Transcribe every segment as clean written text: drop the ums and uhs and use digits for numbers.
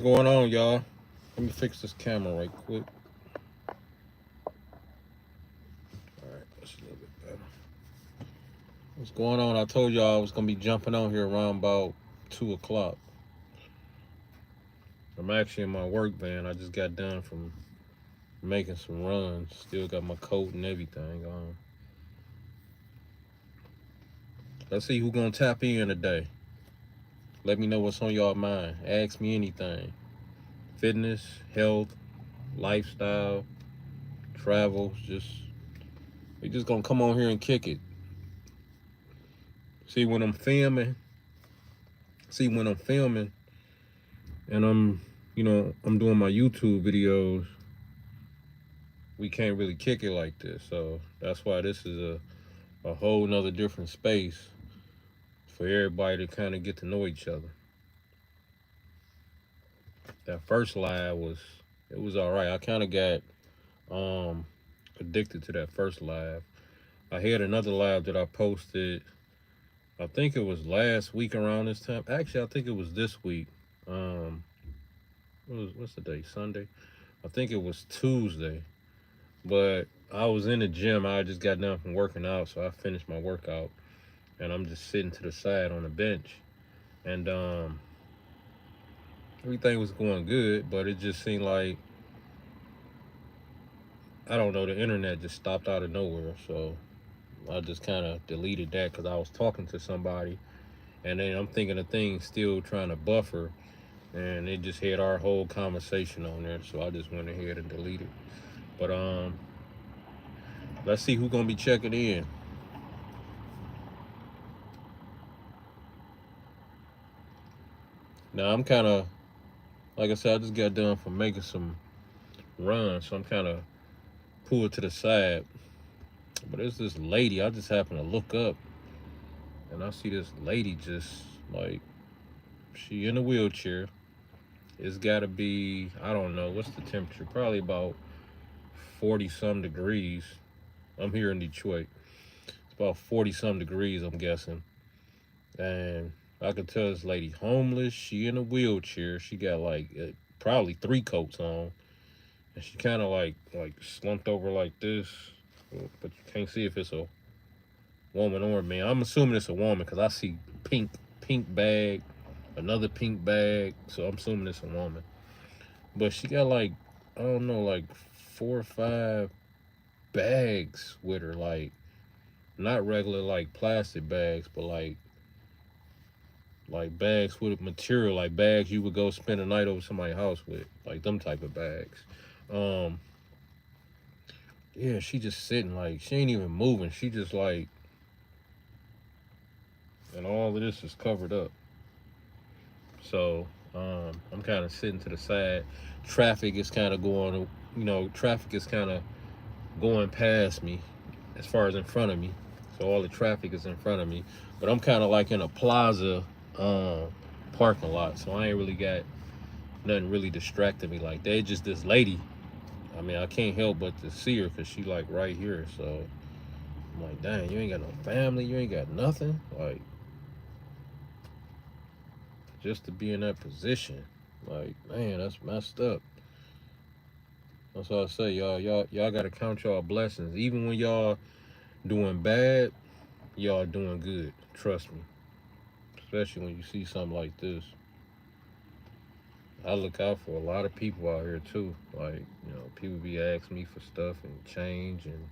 What's going on, y'all? Let me fix this camera right quick. All right, that's a little bit better. What's going on? I told y'all I was gonna be jumping on here around about 2 o'clock. I'm actually in my work van. I just got done from making some runs. Still got my coat and everything on. Let's see who gonna tap in today. Let me know what's on y'all mind. Ask me anything. Fitness, health, lifestyle, travel. We just gonna come on here and kick it. See when I'm filming. See when I'm filming and I'm doing my YouTube videos, we can't really kick it like this. So that's why this is a whole nother different space for everybody to kind of get to know each other. That first live it was all right. I kind of got um addicted to that first live. I had another live that I posted. I think it was last week around this time. Actually, I think it was this week. Um, what's the day? Sunday. I think it was Tuesday. But I was in the gym. I just got done from working out, so I finished my workout, and I'm just sitting to the side on the bench, and everything was going good, but it just seemed like I don't know, the internet just stopped out of nowhere. So I just kind of deleted that because I was talking to somebody, and then I'm thinking the thing's still trying to buffer, and it just had our whole conversation on there. So I just went ahead and deleted. But let's see who's gonna be checking in. Now I'm kind of, like I said, I just got done from making some runs, so I'm kind of pulled to the side. But there's this lady. I just happened to look up, and I see this lady just like she in a wheelchair. It's got to be, I don't know what's the temperature. Probably about 40 some degrees. I'm here in Detroit. It's about 40 some degrees, I'm guessing. And I could tell this lady homeless. She in a wheelchair. She got like probably three coats on, and she kind of like slumped over like this. But you can't see if it's a woman or a man. I'm assuming it's a woman because I see pink bag, another pink bag. So I'm assuming it's a woman. But she got like, I don't know, like 4 or 5 bags with her, like not regular like plastic bags, but like bags with material, like bags you would go spend a night over somebody's house with, like them type of bags. Um, yeah, she just sitting like she ain't even moving. She just like, and all of this is covered up. So I'm kind of sitting to the side. Traffic is kind of going, traffic is kind of going past me as far as in front of me. So all the traffic is in front of me. But I'm kind of like in a plaza um, parking lot. So I ain't really got nothing really distracting me like that. It's just this lady. I mean, I can't help but to see her because she like right here. So I'm like, dang, you ain't got no family. You ain't got nothing. Like, just to be in that position. Like, man, that's messed up. That's what I say, y'all gotta count y'all blessings. Even when y'all doing bad, y'all doing good. Trust me. Especially when you see something like this. I look out for a lot of people out here too. Like, people be asking me for stuff and change and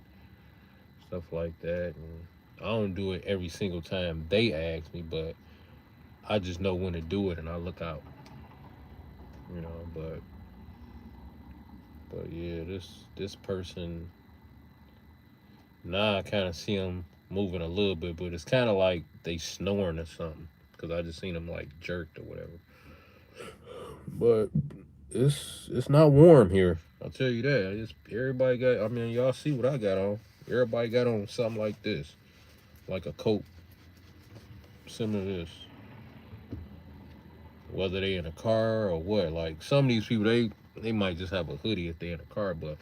stuff like that. And I don't do it every single time they ask me, but I just know when to do it and I look out. You know, but yeah, this person, now I kind of see them moving a little bit, but it's kind of like they snoring or something because I just seen them like jerked or whatever. But it's not warm here. I'll tell you that. It's everybody got. I mean, y'all see what I got on. Everybody got on something like this, like a coat similar to this. Whether they in a car or what, like some of these people, they might just have a hoodie if they in a car. But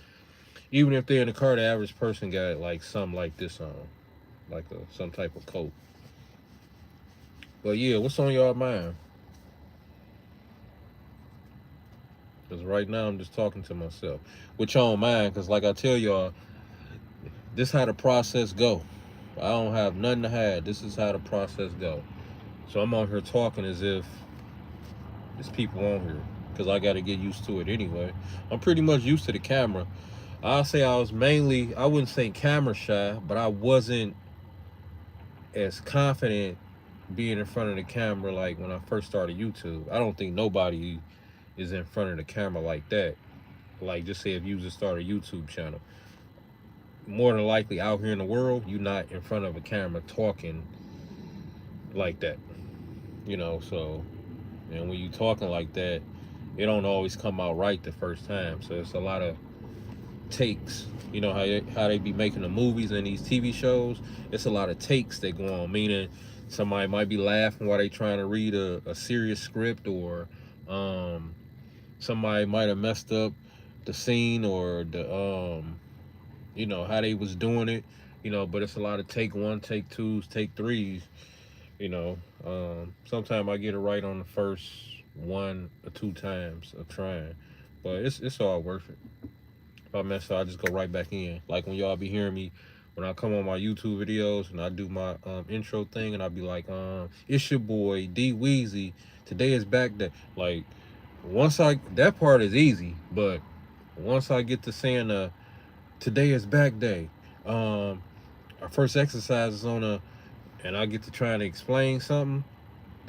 even if they're in a car, the average person got like something like this on, like some type of coat. But yeah, what's on y'all mind? Because right now I'm just talking to myself, which I don't mind. Because like I tell y'all, this how the process go. I don't have nothing to hide. This is how the process go. So I'm on here talking as if there's people on here. Because I got to get used to it anyway. I'm pretty much used to the camera. I'll say I was mainly, I wouldn't say camera shy, but I wasn't as confident being in front of the camera like when I first started YouTube. I don't think nobody is in front of the camera like that. Like, just say if you just start a YouTube channel, more than likely out here in the world, you're not in front of a camera talking like that. So, and when you talking like that, it don't always come out right the first time. So it's a lot of takes. You know how they be making the movies and these TV shows. It's a lot of takes that go on. Meaning, somebody might be laughing while they trying to read a serious script, or somebody might have messed up the scene, or the how they was doing it. But it's a lot of take one, take twos, take threes. Sometimes I get it right on the first one or two times of trying, but it's all worth it. If I mess up, I just go right back in. Like when y'all be hearing me when I come on my YouTube videos and I do my intro thing, and I be like, it's your boy D Weezy. Today is back day. Like, that part is easy, but once I get to saying today is back day, our first exercise is and I get to trying to explain something.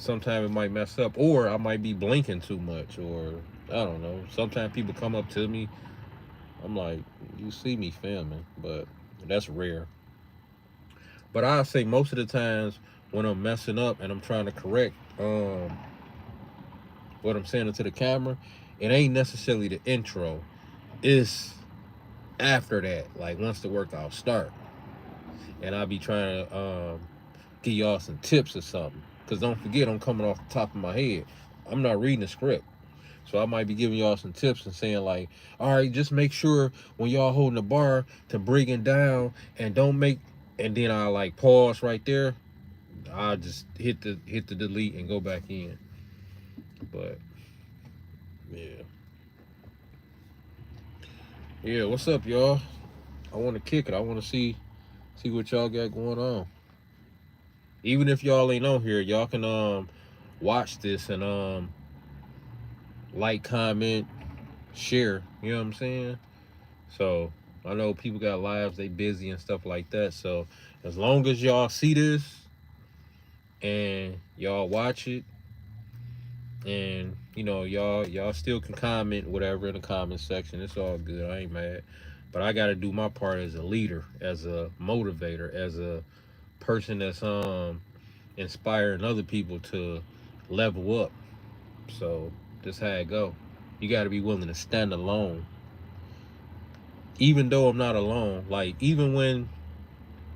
Sometimes it might mess up, or I might be blinking too much, or I don't know. Sometimes people come up to me, I'm like, you see me filming, but that's rare. But I say most of the times when I'm messing up and I'm trying to correct what I'm saying to the camera, it ain't necessarily the intro. It's after that, like once the workout start, and I'll be trying to give y'all some tips or something. Cause don't forget, I'm coming off the top of my head. I'm not reading the script. So I might be giving y'all some tips and saying like, all right, just make sure when y'all holding the bar to bring it down, and don't make, and then I like pause right there. I just hit the delete and go back in. But yeah. Yeah, what's up, y'all? I want to kick it. I want to see what y'all got going on. Even if y'all ain't on here, y'all can watch this and like, comment, share. You know what I'm saying? So I know people got lives, they busy and stuff like that. So as long as y'all see this and y'all watch it, and y'all still can comment whatever in the comment section. It's all good. I ain't mad. But I gotta do my part as a leader, as a motivator, as a person that's inspiring other people to level up. So that's how it go. You gotta be willing to stand alone. Even though I'm not alone, like even when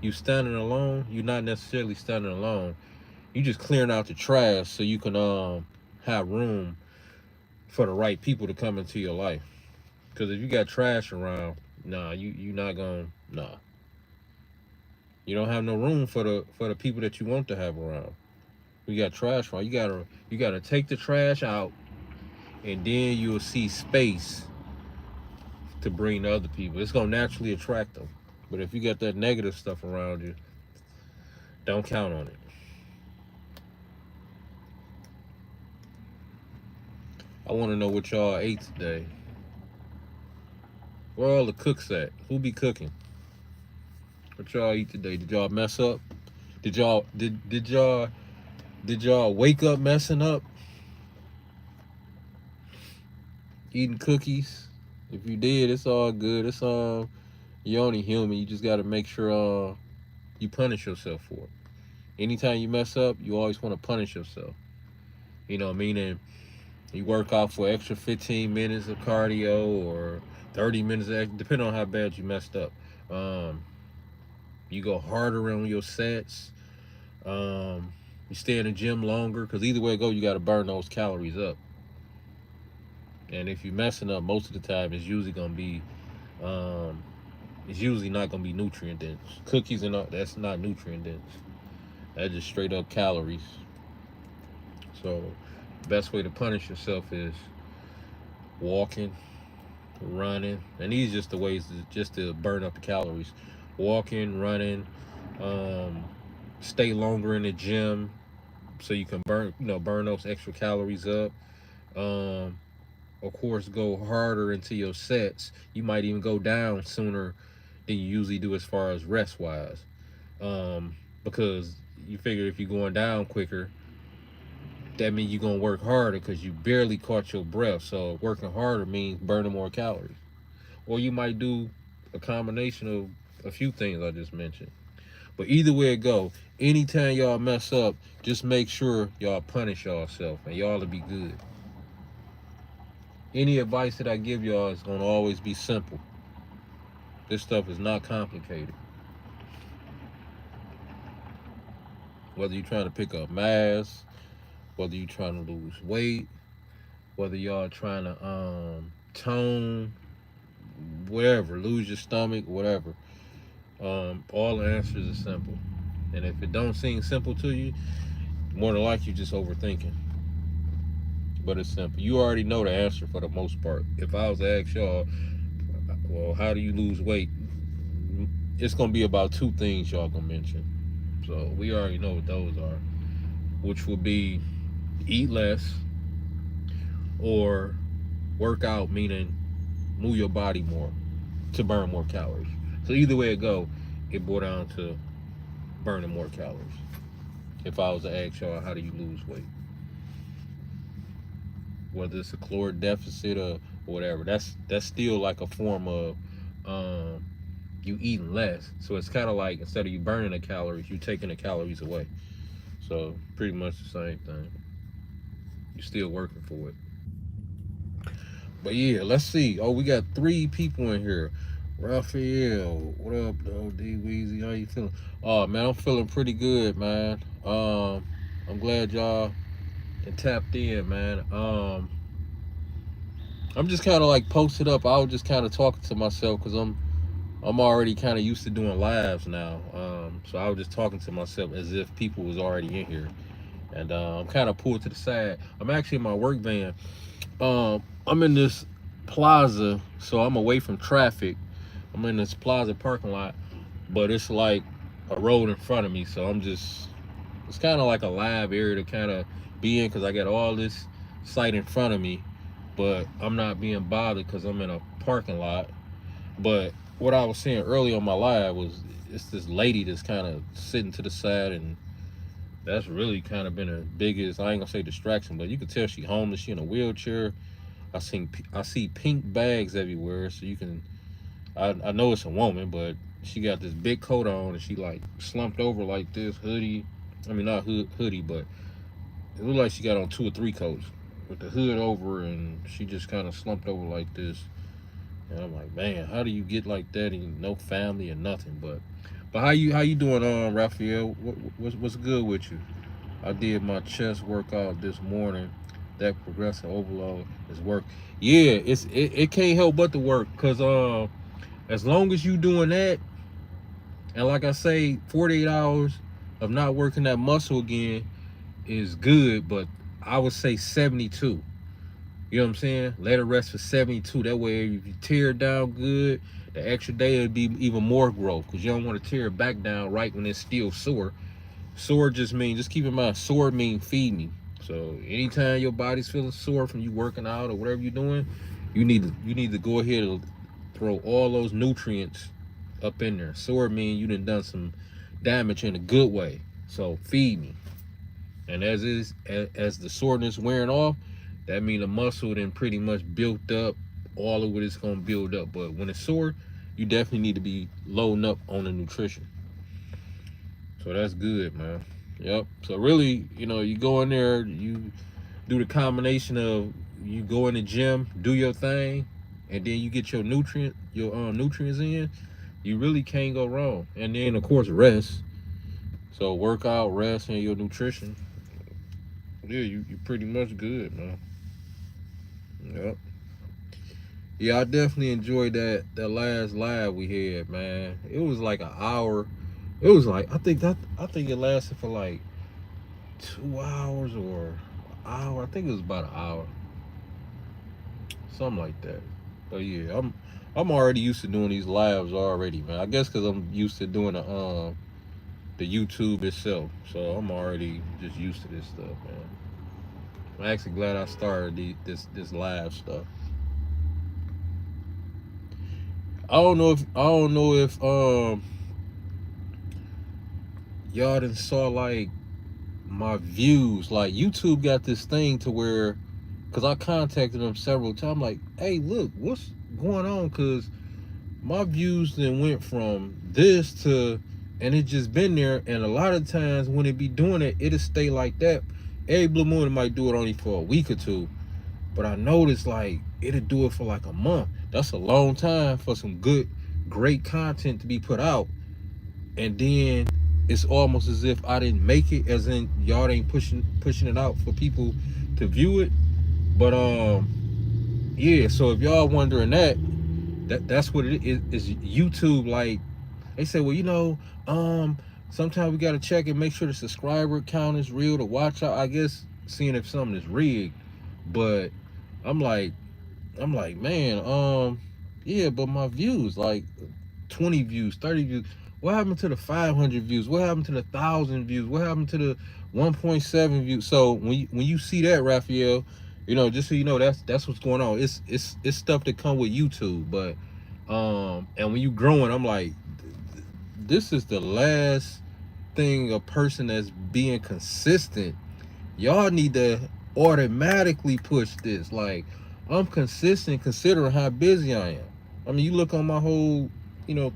you standing alone, you're not necessarily standing alone. You just clearing out the trash so you can have room for the right people to come into your life. Because if you got trash around, nah, you not gonna, nah. You don't have no room for the people that you want to have around. You got trash around. You gotta take the trash out, and then you'll see space to bring the other people. It's gonna naturally attract them. But if you got that negative stuff around you, don't count on it. I want to know what y'all ate today. Where all the cooks at? Who be cooking? What y'all eat today? Did y'all mess up? Did y'all wake up messing up? Eating cookies? If you did, it's all good. It's you're only human. You just gotta make sure you punish yourself for it. Anytime you mess up, you always want to punish yourself. Meaning you work out for extra 15 minutes of cardio, or 30 minutes, depending on how bad you messed up. You go harder on your sets. You stay in the gym longer, because either way it go, you got to burn those calories up. And if you're messing up, most of the time it's usually gonna be, it's usually not gonna be nutrient dense. Cookies and all that's not nutrient dense. That's just straight up calories. So, the best way to punish yourself is walking, running, and these just the ways just to burn up the calories. Walking, running, um, stay longer in the gym so you can burn those extra calories up. Um, of course, go harder into your sets. You might even go down sooner than you usually do as far as rest wise, because you figure if you're going down quicker, that means you're gonna work harder because you barely caught your breath. So working harder means burning more calories. Or you might do a combination of a few things I just mentioned. But either way it go, anytime y'all mess up, just make sure y'all punish yourself and y'all will be good. Any advice that I give y'all is gonna always be simple. This stuff is not complicated. Whether you're trying to pick up mass, whether you're trying to lose weight, whether y'all trying to tone, whatever, lose your stomach, whatever. All the answers are simple. And if it don't seem simple to you, more than likely you're just overthinking. But it's simple. You already know the answer for the most part. If I was to ask y'all, well, how do you lose weight? It's gonna be about two things y'all gonna mention. So we already know what those are, which will be eat less or work out, meaning move your body more to burn more calories. So either way it go, it boils down to burning more calories. If I was to ask y'all, how do you lose weight? Whether it's a caloric deficit or whatever, that's still like a form of um, you eating less. So it's kind of like instead of you burning the calories, you taking the calories away. So pretty much the same thing. You're still working for it. But yeah, let's see. Oh, we got 3 people in here. Raphael, what up, though? D Weezy, how you feeling? Oh man, I'm feeling pretty good, man. I'm glad y'all tapped in, man. I'm just kind of like posted up. I was just kind of talking to myself because I'm already kind of used to doing lives now. So I was just talking to myself as if people was already in here, and I'm kind of pulled to the side. I'm actually in my work van. I'm in this plaza, so I'm away from traffic. I'm in this plaza parking lot, but it's like a road in front of me, so it's kind of like a live area to kind of be in because I got all this sight in front of me, but I'm not being bothered because I'm in a parking lot. But what I was saying earlier on my live was it's this lady that's kind of sitting to the side, and that's really kind of been her biggest, I ain't gonna say distraction, but you can tell she homeless. She in a wheelchair. I see pink bags everywhere, so you can. I know it's a woman, but she got this big coat on, and she like slumped over like this hoodie. I mean, not hoodie, but it looked like she got on 2 or 3 coats with the hood over, and she just kind of slumped over like this. And I'm like, man, how do you get like that and no family or nothing? But how you doing, Raphael? What's good with you? I did my chest workout this morning. That progressive overload is work. Yeah, it can't help but to work because as long as you doing that, and like I say, 48 hours of not working that muscle again is good, but I would say 72. You know what I'm saying? Let it rest for 72. That way, if you tear it down good, the extra day it'll be even more growth because you don't want to tear it back down right when it's still sore. Sore just keep in mind, sore mean feed me. So anytime your body's feeling sore from you working out or whatever you're doing, you need to go ahead and throw all those nutrients up in there. Sore mean you done some damage in a good way. So feed me. And as the soreness wearing off, that mean the muscle then pretty much built up. All of it is gonna build up. But when it's sore, you definitely need to be loading up on the nutrition. So that's good, man. Yep. So really, you go in there, you do the combination of you go in the gym, do your thing, and then you get your nutrients in. You really can't go wrong. And then of course rest. So workout, rest, and your nutrition. Yeah, you pretty much good, man. Yep. Yeah, I definitely enjoyed that last live we had, man. It was like an hour. It was like I think it lasted for like 2 hours or an hour. I think it was about an hour. something like that. But yeah, I'm already used to doing these lives already, man. I guess because I'm used to doing the YouTube itself, so I'm already just used to this stuff, man. I'm actually glad I started this live stuff. I don't know if y'all done saw like my views. Like YouTube got this thing to where, cause I contacted them several times, like, hey, look, what's going on? Cause my views then went from this to, and it just been there. And a lot of times when it be doing it, it'll stay like that. Every blue moon it might do it only for a week or two, but I noticed like it'll do it for like a month. That's a long time for some good, great content to be put out, and then it's almost as if I didn't make it, as in y'all ain't pushing it out for people to view it. But yeah. So if y'all wondering that's what it is YouTube. Like they say, well, um, sometimes we gotta check and make sure the subscriber count is real to watch out. I guess seeing if something is rigged, but I'm like, man, yeah, but my views, like 20 views, 30 views. What happened to the 500 views? What happened to the 1,000 views? What happened to the 1.7 views? So when you see that, Raphael, just so you know, that's what's going on. It's stuff that come with YouTube, but and when you growing, I'm like, this is the last thing a person that's being consistent. Y'all need to automatically push this. Like, I'm consistent considering how busy I am. I mean, you look on my whole,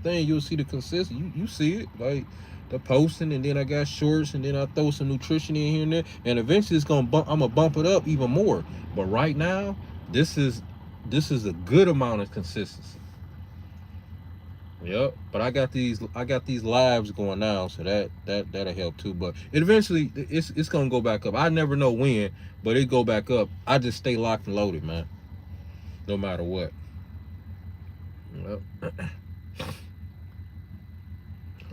thing, you'll see the consistent. You see it, like the posting, and then I got shorts, and then I throw some nutrition in here and there, and eventually it's gonna bump. I'm gonna bump it up even more. But right now, this is a good amount of consistency. Yep, but I got these lives going now, so that'll help too. But it eventually it's gonna go back up. I never know when, but it go back up. I just stay locked and loaded, man. No matter what. Yep.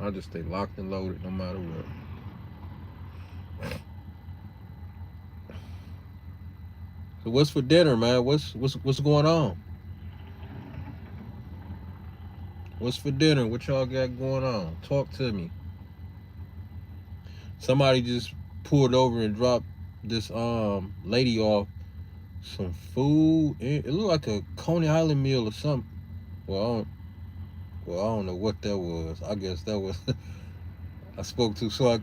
I just stay locked and loaded no matter what. So what's for dinner, man? What's going on? What's for dinner? What y'all got going on? Talk to me. Somebody just pulled over and dropped this lady off some food. It looked like a Coney Island meal or something. Well, I don't know what that was. I guess that was I spoke to. So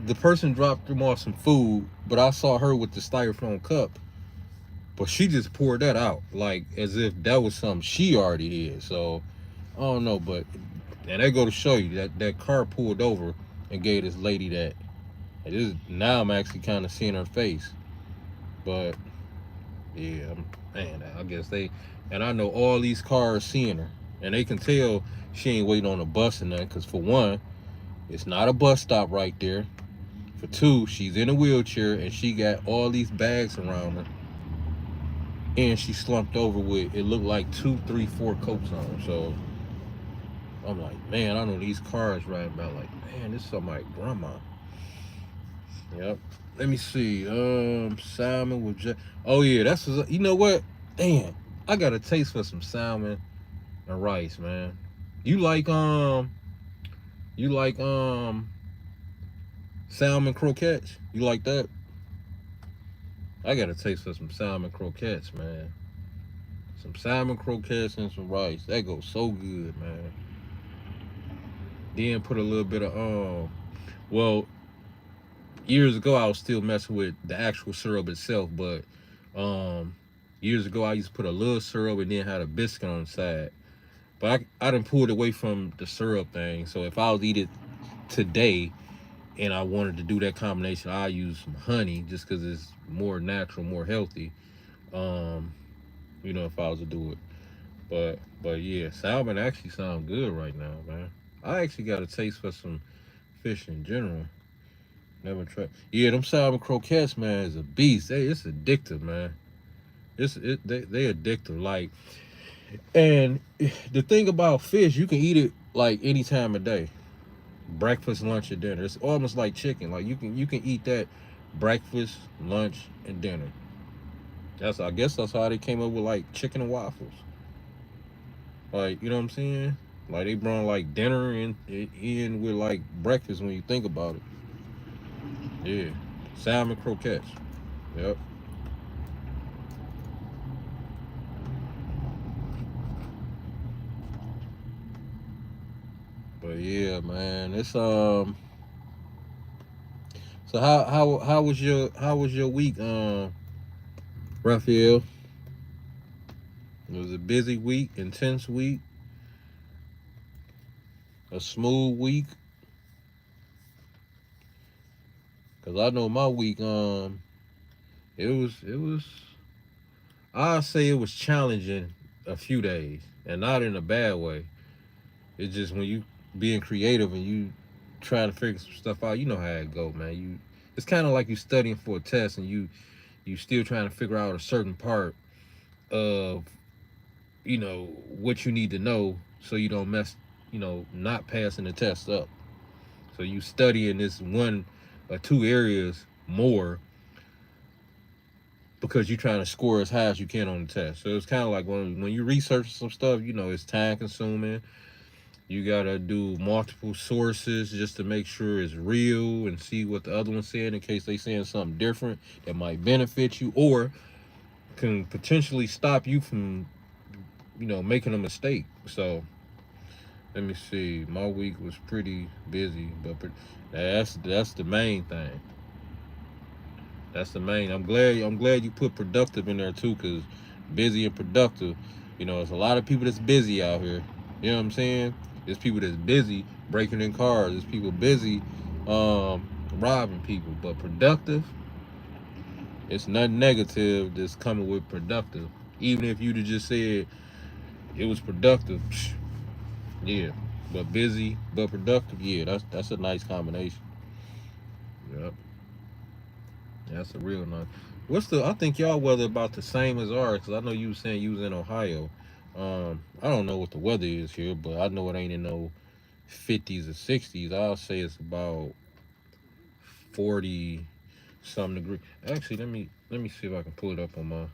the person dropped them off some food, but I saw her with the styrofoam cup. But she just poured that out like as if that was something she already did. So I don't know, but and they go to show you that car pulled over and gave this lady that. Now I'm actually kind of seeing her face, but yeah, man, I guess and I know all these cars seeing her, and they can tell she ain't waiting on a bus or nothing, because for one, it's not a bus stop right there. For two, she's in a wheelchair, and she got all these bags around her, and she slumped over with, it looked like 2, 3, 4 coats on her. So I'm like, man, I know these cars riding about like, man, this is somebody's grandma. Yep. Let me see. Salmon with oh yeah, you know what? Damn, I got a taste for some salmon and rice, man. You like you like salmon croquettes? You like that? I got a taste for some salmon croquettes, man. Some salmon croquettes and some rice. That goes so good, man. Then put a little bit of well, years ago I was still messing with the actual syrup itself, but years ago I used to put a little syrup and then had a biscuit on the side. But I done pulled away from the syrup thing. So if I was eat it today and I wanted to do that combination, I use some honey just because it's more natural, more healthy. Um, if I was to do it. But yeah, salmon actually sound good right now, man. I actually got a taste for some fish in general. Never tried. Yeah, them salmon croquettes, man, is a beast. It's addictive, man. They addictive. Like, and the thing about fish, you can eat it like any time of day, breakfast, lunch, or dinner. It's almost like chicken. Like you can eat that breakfast, lunch, and dinner. I guess that's how they came up with like chicken and waffles. Like, you know what I'm saying? Like they brought like dinner in with like breakfast when you think about it. Yeah. Salmon croquettes. Yep. But yeah, man. It's so how was your week, Raphael? It was a busy week, intense week, a smooth week. Cause I know my week, it was I'd say it was challenging a few days, and not in a bad way. It's just when you being creative and you trying to figure some stuff out, you know how it go, man. It's kind of like you studying for a test and you still trying to figure out a certain part of what you need to know so you don't mess, not passing the test up. So you study in this one or two areas more because you're trying to score as high as you can on the test. So it's kind of like when you research some stuff, it's time consuming. You gotta do multiple sources just to make sure it's real and see what the other one said in case they saying something different that might benefit you or can potentially stop you from making a mistake. So let me see. My week was pretty busy, but that's the main thing. That's the main. I'm glad you put productive in there too, cause busy and productive. There's a lot of people that's busy out here. You know what I'm saying? There's people that's busy breaking in cars. There's people busy robbing people. But productive, it's nothing negative that's coming with productive. Even if you'd have just said it was productive, yeah. But busy but productive, yeah, that's a nice combination. Yep. That's a real nice. I think y'all weather about the same as ours, because I know you was saying you was in Ohio. I don't know what the weather is here, but I know it ain't in no 50s or 60s. I'll say it's about 40 some degree. Actually, let me see if I can pull it up on my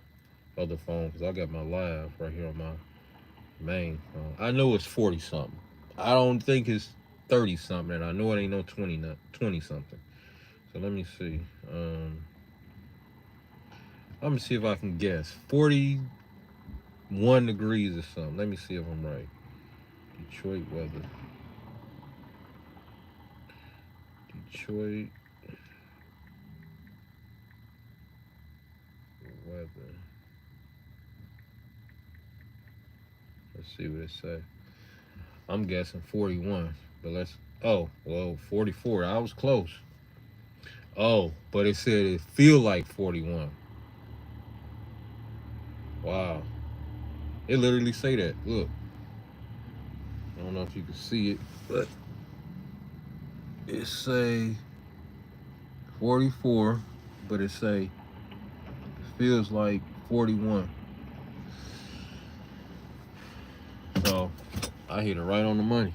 other phone, because I got my live right here on my main phone. I know it's 40 something. I don't think it's 30 something, and I know it ain't no 20 something. So let me see. Let me see if I can guess. 41 degrees or something. Let me see if I'm right. Detroit weather. Detroit weather. Let's see what it say. I'm guessing 41. But let's. Oh, well, 44. I was close. Oh, but it said it feel like 41. Wow. It literally say that. Look. I don't know if you can see it, but it say 44, but it say feels like 41. So I hit it right on the money.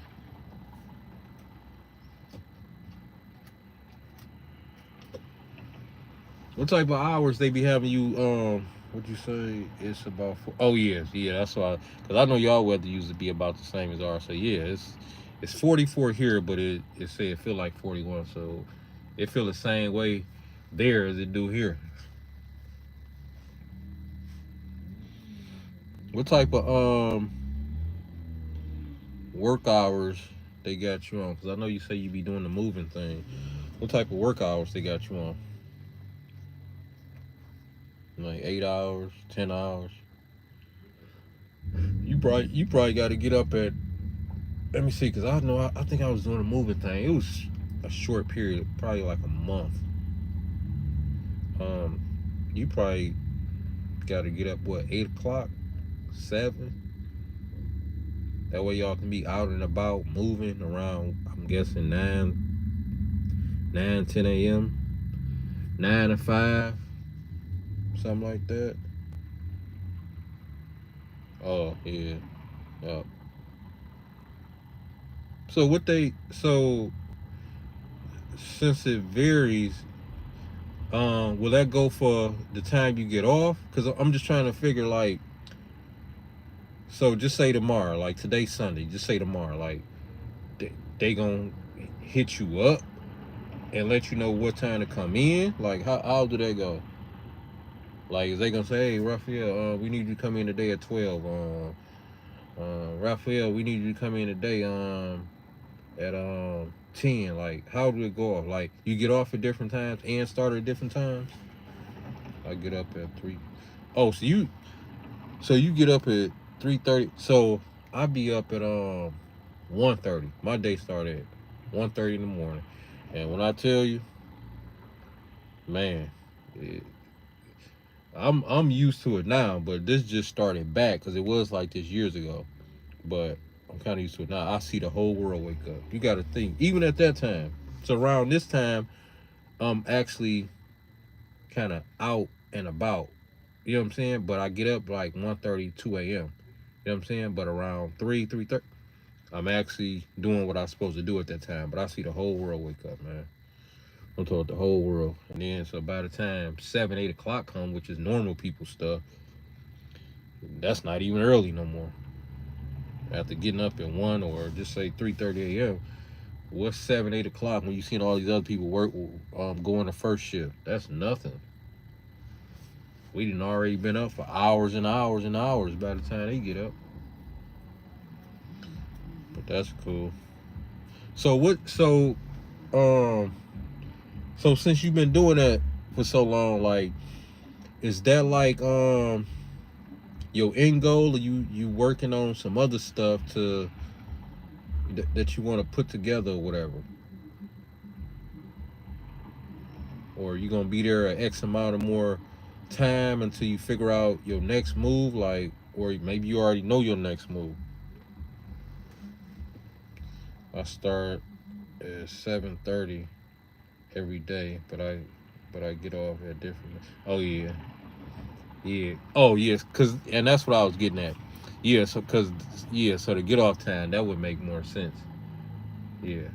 What type of hours they be having you? What you say? It's about. Oh yes, yeah. That's why. Cause I know y'all weather used to be about the same as ours. So yeah, it's 44 here, but it say it feel like 41. So it feel the same way there as it do here. What type of work hours they got you on? Cause I know you say you be doing the moving thing. What type of work hours they got you on? Like 8 hours, 10 hours. You probably got to get up at. Let me see, cause I know I think I was doing a moving thing. It was a short period, probably like a month. Um, you probably got to get up what 8 o'clock, 7. That way y'all can be out and about, moving around. I'm guessing 10 a.m., 9 to 5, something like that. Oh yeah, yeah. So since it varies, Will that go for the time you get off? Because I'm just trying to figure, like, so just say tomorrow, like today's Sunday, just say tomorrow, like, they gonna hit you up and let you know what time to come in? Like, how do they go? Like, is they gonna say, hey, Raphael, we need you to come in today at 12. Raphael, we need you to come in today at 10. Like, how do it go off? Like, you get off at different times and start at different times? I get up at 3. Oh, so you get up at 3:30. So I be up at 1:30. My day start at 1:30 in the morning. And when I tell you, man, it, I'm used to it now, but this just started back because it was like this years ago. But I'm kind of used to it now. I see the whole world wake up. You got to think, even at that time. So around this time, I'm actually kind of out and about. You know what I'm saying? But I get up like 1:30, 2 a.m. You know what I'm saying? But around 3:30, I'm actually doing what I'm supposed to do at that time. But I see the whole world wake up, man. I'm talking the whole world. And then so by the time 7, 8 o'clock come, which is normal people stuff, that's not even early no more. After getting up at 1 or just say 3:30 a.m., what's 7, 8 o'clock when you seen all these other people work going to first shift? That's nothing. We done already been up for hours and hours and hours by the time they get up. But that's cool. So what? Um so since you've been doing that for so long, like, is that like your end goal, or you working on some other stuff that you want to put together or whatever? Or you gonna be there an X amount of more time until you figure out your next move, like, or maybe you already know your next move? I start at 7:30 every day, but I get off at different. Oh yeah, yeah. Oh yes, cause and that's what I was getting at. Yeah, so cause yeah, so the get off time that would make more sense. Yeah,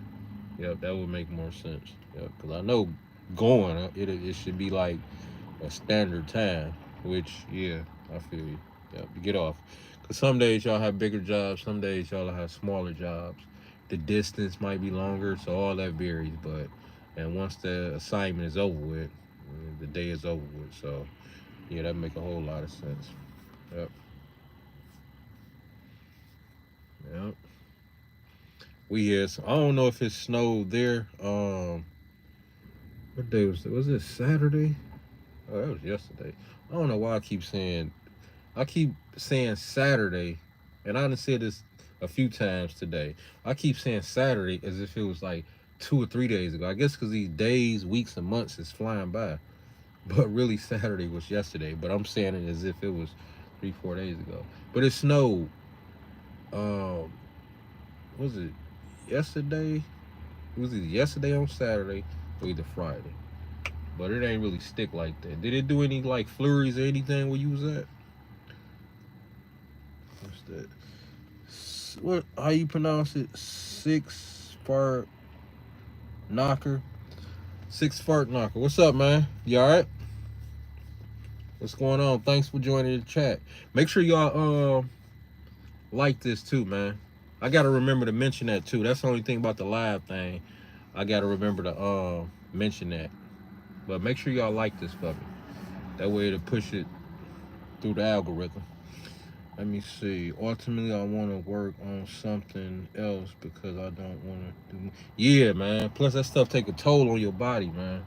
yep, that would make more sense. Yeah, cause I know going it should be like a standard time, which yeah, I feel you. Yep, to get off. Cause some days y'all have bigger jobs, some days y'all have smaller jobs. The distance might be longer, so all that varies. But and once the assignment is over with, the day is over with. So yeah, that make a whole lot of sense. Yep, yep. We here. So I don't know if it snowed there. What day was it? Was it Saturday? Oh, that was yesterday. I don't know why I keep saying Saturday, and I done said this a few times today. I keep saying Saturday as if it was like 2 or 3 days ago. I guess because these days, weeks, and months is flying by. But really, Saturday was yesterday. But I'm saying it as if it was 3, 4 days ago. But it snowed. Um, was it yesterday? It was either yesterday on Saturday or either Friday. But it ain't really stick like that. Did it do any like flurries or anything where you was at? What's that? What? How you pronounce it? Six fart knocker. Six fart knocker. What's up, man? You all right? What's going on? Thanks for joining the chat. Make sure y'all like this too, man. I gotta remember to mention that too. That's the only thing about the live thing. I gotta remember to mention that. But make sure y'all like this for me. That way it'll push it through the algorithm. Let me see. Ultimately, I want to work on something else because I don't want to do. Yeah, man. Plus, that stuff take a toll on your body, man.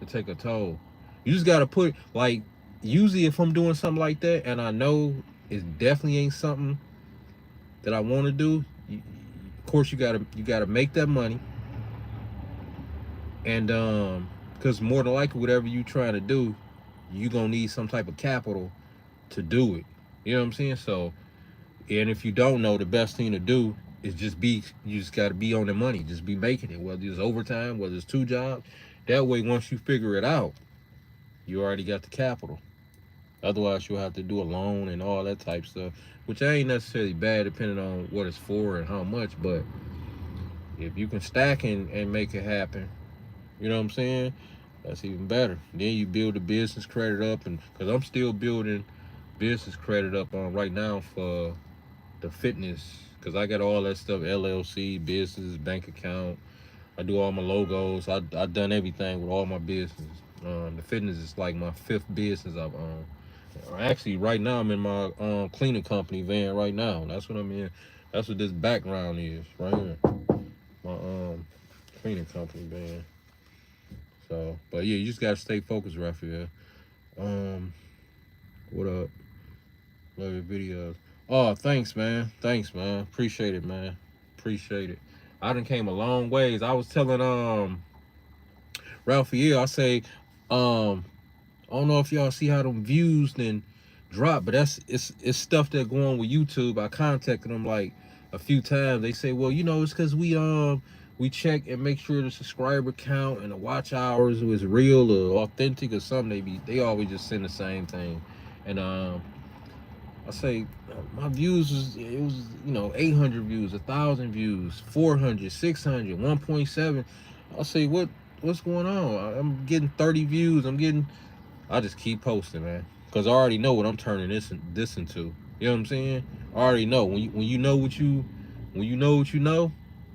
It take a toll. You just gotta put like. Usually, if I'm doing something like that, and I know it definitely ain't something that I want to do, of course you gotta make that money, and because more than likely, whatever you trying to do, you gonna need some type of capital to do it. You know what I'm saying? So, and if you don't know, the best thing to do is you just got to be on the money. Just be making it, whether it's overtime, whether it's 2 jobs. That way, once you figure it out, you already got the capital. Otherwise, you'll have to do a loan and all that type stuff, which ain't necessarily bad depending on what it's for and how much. But if you can stack and make it happen, you know what I'm saying? That's even better. Then you build the business credit up, and because I'm still building business credit up on right now for the fitness, because I got all that stuff: LLC, business, bank account. I do all my logos. I done everything with all my business. The fitness is like my fifth business I've owned. Actually, right now I'm in my cleaning company van right now. That's what I'm in. That's what this background is right here. My cleaning company van. So, but yeah, you just gotta stay focused, Raphael. Um, what up? Love your videos. Oh, thanks, man. Thanks, man. Appreciate it, man. Appreciate it. I done came a long ways. I was telling Raphael, I say, um, I don't know if y'all see how them views then drop, but it's stuff that go on with YouTube. I contacted them like a few times. They say, well, it's because we check and make sure the subscriber count and the watch hours was real or authentic or something. They always just send the same thing, and I say my views was 800 views, 1,000 views, 400, 600, 1.7. I say what's going on? I'm getting 30 views. I just keep posting, man, because I already know what I'm turning this into. You know what I'm saying? I already know when you know what you know,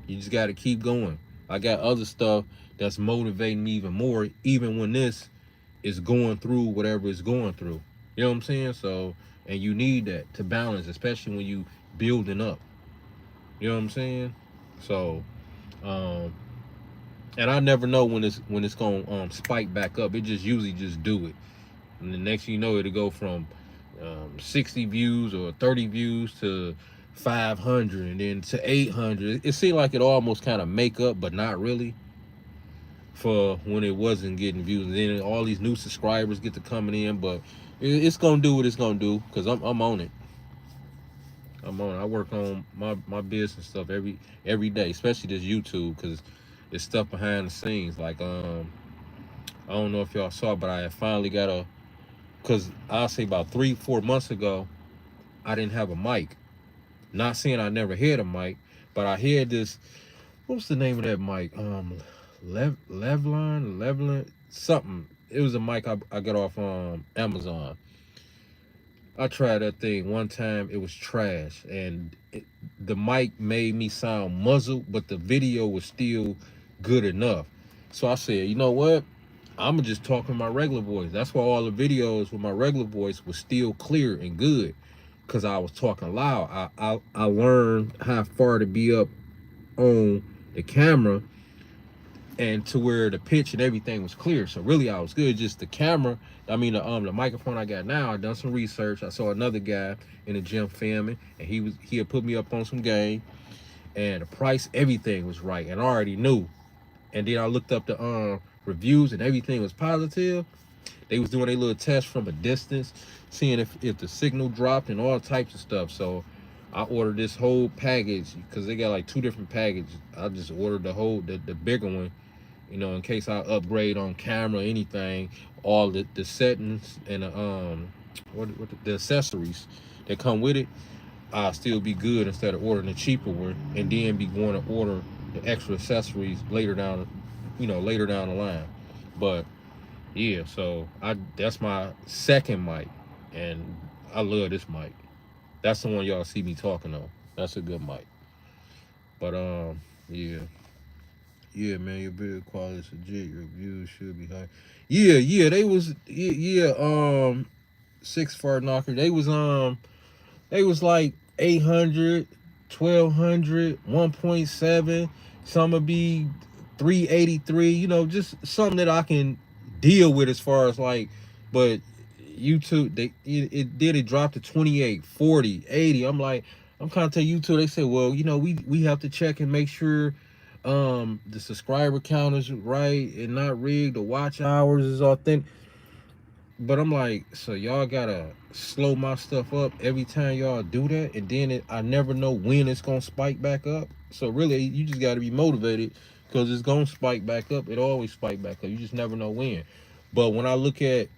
you just got to keep going. I got other stuff that's motivating me even more, even when this is going through whatever it's going through. You know what I'm saying? So, and you need that to balance, especially when you building up. You know what I'm saying? So, um, and I never know when it's gonna spike back up. It just usually just do it. And the next thing you know, it'll go from 60 views or 30 views to 500 and then to 800. It seemed like it almost kind of make up, but not really, for when it wasn't getting views. And then all these new subscribers get to coming in, but it's gonna do what it's gonna do because I'm on it. I'm on it. I work on my business stuff every day, especially this YouTube because it's stuff behind the scenes. Like I don't know if y'all saw, but I finally got because I'll say about 3-4 months ago, I didn't have a mic. Not saying I never had a mic, but I had this. What's the name of that mic? Leveline, something. It was a mic I got off Amazon. I tried that thing one time. It was trash, and the mic made me sound muzzled, but the video was still good enough. So I said, you know what? I'm gonna just talk in my regular voice. That's why all the videos with my regular voice was still clear and good, cause I was talking loud. I learned how far to be up on the camera and to where the pitch and everything was clear. So really I was good. Just the camera, the microphone I got now, I done some research. I saw another guy in the gym filming, and he had put me up on some game, and the price, everything was right, and I already knew. And then I looked up the reviews and everything was positive. They was doing a little test from a distance, seeing if the signal dropped and all types of stuff. So I ordered this whole package because they got like two different packages. I just ordered the bigger one, in case I upgrade on camera or anything. All the settings and the accessories that come with it, I'll still be good instead of ordering the cheaper one and then be going to order the extra accessories later down the line. But yeah, so that's my second mic, and I love this mic. That's the one y'all see me talking on. That's a good mic. But yeah. Yeah, man, your build quality is legit. Your views should be high. Yeah, they was six fart knocker. They was like 800, 1200, 1.7. Some would be 383. Just something that I can deal with as far as like. But YouTube, it dropped to 28, 40, 80. I'm kind of telling YouTube. They say, well, we have to check and make sure the subscriber count is right and not rigged. The watch hours is authentic. But I'm like, so y'all gotta slow my stuff up every time y'all do that, and then I never know when it's gonna spike back up. So really, you just gotta be motivated because it's gonna spike back up. It always spike back up. You just never know when. But when I look at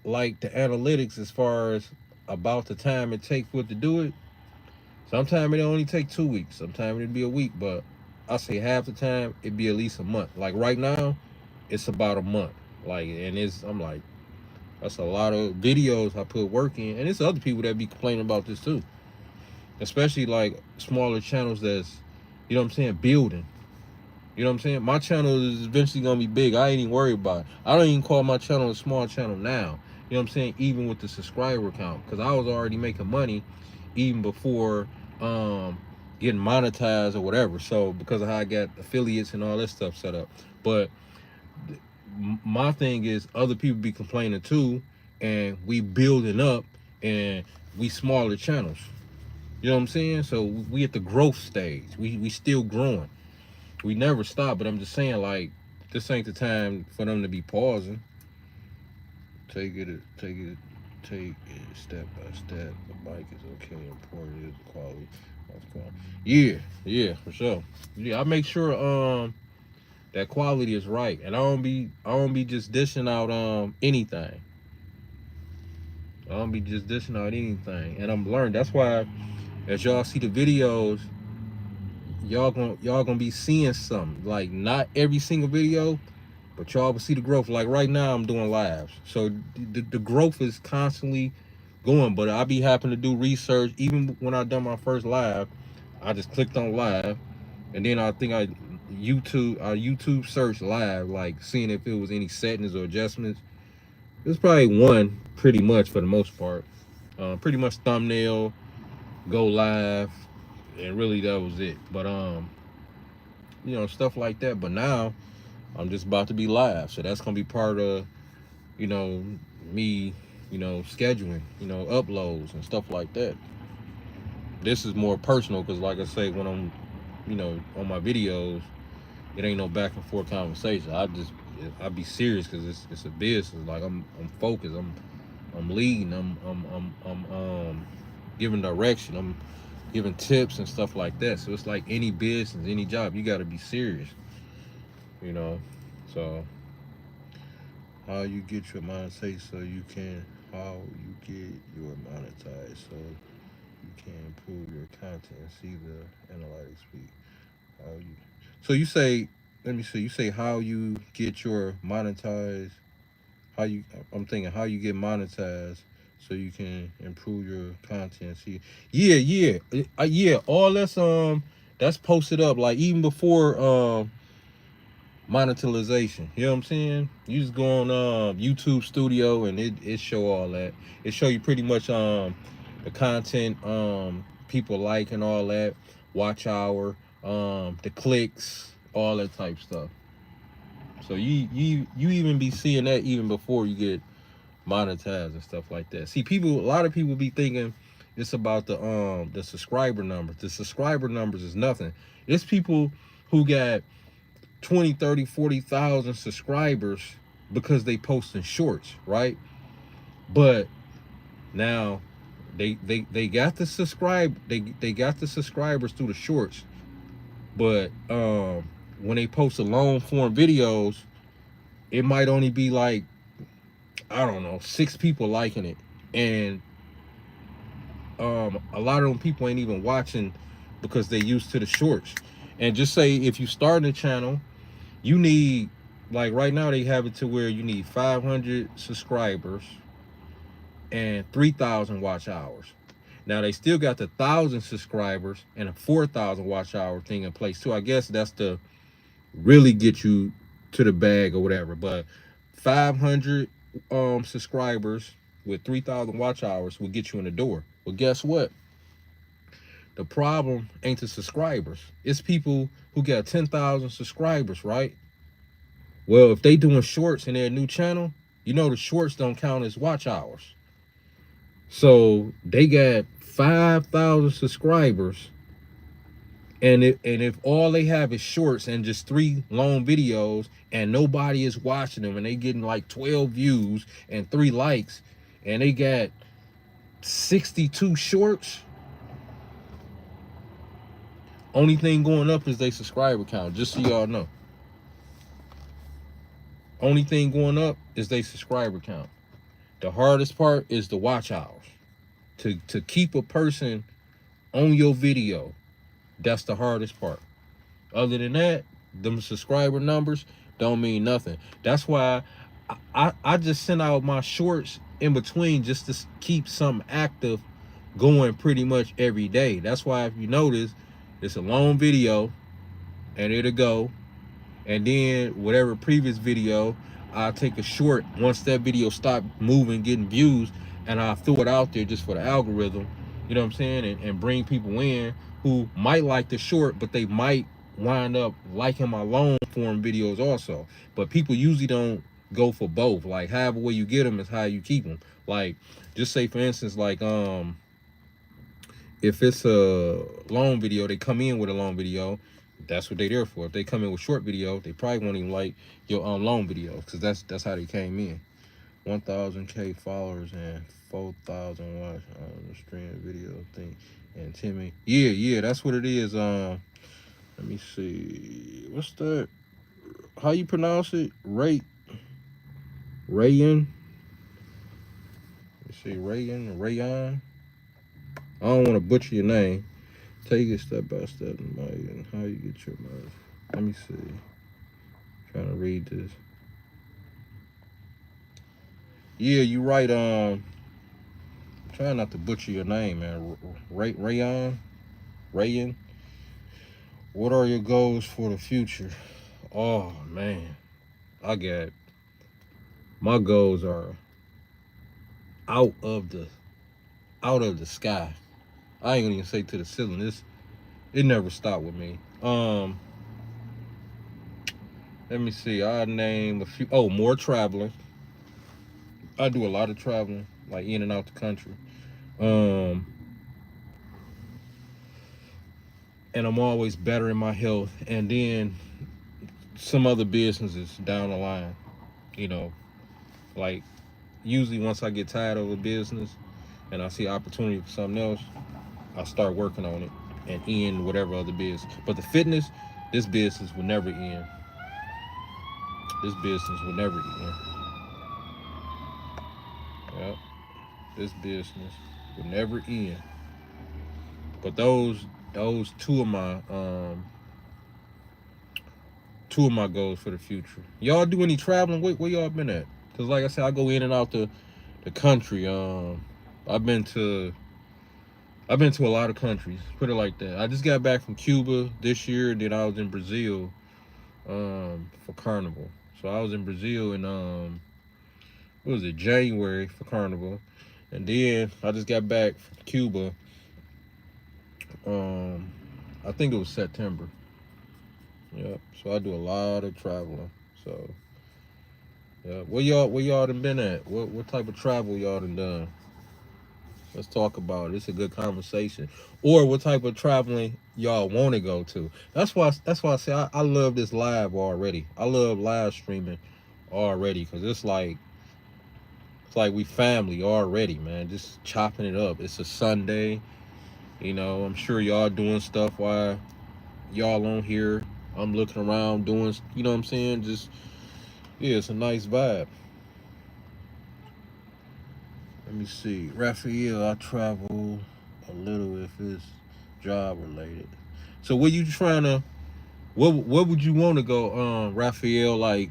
like the analytics as far as about the time it takes for it to do it, sometimes it only take 2 weeks. Sometimes it'd be a week, but I say half the time it'd be at least a month. Like right now, it's about a month. Like, and I'm like, that's a lot of videos I put work in, and it's other people that be complaining about this too, especially like smaller channels that's, you know what I'm saying, building. You know what I'm saying? My channel is eventually gonna be big. I ain't even worried about it. I don't even call my channel a small channel now. You know what I'm saying? Even with the subscriber count, because I was already making money even before getting monetized or whatever. So because of how I got affiliates and all that stuff set up. But my thing is, other people be complaining too, and we building up, and we smaller channels. You know what I'm saying? So we at the growth stage. We still growing. We never stop. But I'm just saying, like, this ain't the time for them to be pausing. Take it step by step. The bike is okay, important is the quality. Yeah, for sure. Yeah, I make sure that quality is right, and I don't be just dishing out anything. I don't be just dishing out anything, and I'm learning. That's why, as y'all see the videos, y'all gonna be seeing something. Like, not every single video, but y'all will see the growth. Like right now, I'm doing lives, so the growth is constantly going. But I be happen to do research. Even when I done my first live, I just clicked on live, and then I think I YouTube search live, like seeing if it was any settings or adjustments. It's probably one, pretty much for the most part. Pretty much thumbnail, go live, and really that was it. But stuff like that. But now I'm just about to be live, so that's gonna be part of you know me, scheduling, uploads and stuff like that. This is more personal because, like I say, when I'm, on my videos, it ain't no back and forth conversation. I be serious because it's a business. Like I'm focused. I'm leading. I'm giving direction. I'm giving tips and stuff like that. So it's like any business, any job, you got to be serious. You know, so how you get your monetization so you can how you get your monetized so you can improve your content and see the analytics speak. How you so you say let me see, you say how you get your monetized, how you I'm thinking how you get monetized so you can improve your content. See, yeah, all that's posted up like even before monetization. You know what I'm saying? You just go on YouTube Studio and it show all that. It show you pretty much the content people like and all that, watch hour, the clicks, all that type stuff. So you even be seeing that even before you get monetized and stuff like that. See, a lot of people be thinking it's about the subscriber numbers. The subscriber numbers is nothing. It's people who got 20, 30, 40,000 subscribers because they posting shorts, right? But now they got the they got the subscribers through the shorts, but when they post the long form videos, it might only be like, I don't know, 6 people liking it, and a lot of them people ain't even watching because they used to the shorts. And just say if you start a channel, you need, like right now they have it to where you need 500 subscribers and 3,000 watch hours. Now they still got the 1,000 subscribers and a 4,000 watch hour thing in place too. I guess that's to really get you to the bag or whatever. But 500 subscribers with 3,000 watch hours will get you in the door. Well, guess what? The problem ain't the subscribers. It's people who got 10,000 subscribers, right? Well, if they doing shorts in their new channel, the shorts don't count as watch hours. So they got 5,000 subscribers, and if all they have is shorts and just 3 long videos, and nobody is watching them, and they getting like 12 views and 3 likes, and they got 62 shorts, only thing going up is their subscriber count. Just so y'all know, only thing going up is their subscriber count. The hardest part is the watch hours. To keep a person on your video, that's the hardest part. Other than that, them subscriber numbers don't mean nothing. That's why I just send out my shorts in between just to keep something active going pretty much every day. That's why if you notice, it's a long video and it'll go, and then whatever previous video, I'll take a short once that video stop moving, getting views, and I'll throw it out there just for the algorithm. You know what I'm saying? And bring people in who might like the short, but they might wind up liking my long form videos also. But people usually don't go for both. Like however way you get them is how you keep them. Like just say for instance, like if it's a long video, they come in with a long video. That's what they're there for. If they come in with short video, they probably won't even like your long video because that's how they came in. 1,000K followers and 4,000 watch on the stream video thing. And Timmy, yeah, that's what it is. Let me see, what's that? How you pronounce it? Rayan. You see, Rayan. I don't want to butcher your name. Take it step by step, and how you get your money. Let me see. Trying to read this. Yeah, you right. Trying not to butcher your name, man. Rayan. What are your goals for the future? Oh man, I got my goals are out of the sky. I ain't gonna even say to the ceiling. It never stopped with me. Let me see. I name a few. Oh, more traveling. I do a lot of traveling, like in and out the country. Um, and I'm always bettering my health. And then some other businesses down the line. You know, like usually once I get tired of a business and I see opportunity for something else, I start working on it and end whatever other business. But the fitness, this business will never end. This business will never end. Yep. This business will never end. But those two of my goals for the future. Y'all do any traveling? Where y'all been at? Cause like I said, I go in and out the country. I've been to a lot of countries. Put it like that. I just got back from Cuba this year. Then I was in Brazil for Carnival. So I was in Brazil in what was it, January for Carnival, and then I just got back from Cuba. I think it was September. Yep. So I do a lot of traveling. So yeah, where y'all done been at? What type of travel y'all done? Let's talk about it. It's a good conversation. Or what type of traveling y'all want to go to? That's why I say I love this live already. I love live streaming already because it's like we family already, man. Just chopping it up. It's a Sunday. You know, I'm sure y'all doing stuff while y'all on here. I'm looking around doing, you know what I'm saying? Just, yeah, it's a nice vibe. Let me see. Raphael, I travel a little if it's job related. So what you trying to, what would you want to go, Raphael? Like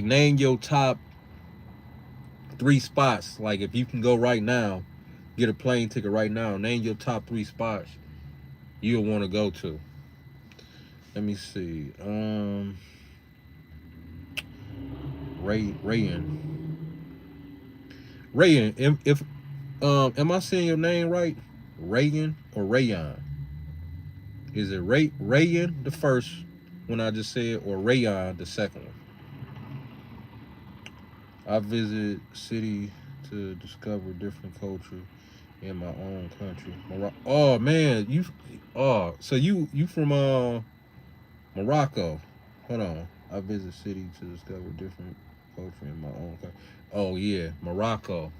name your top 3 spots. Like if you can go right now, get a plane ticket right now, name your top 3 spots you'll want to go to. Let me see. Rayan. If am I saying your name right? Rayan or Rayan? Is it Rayan the first one I just said, or Rayan the second one? I visit city to discover different culture in my own country. Oh man, so you from Morocco? Hold on. I visit city to discover different culture in my own country. Oh yeah, Morocco.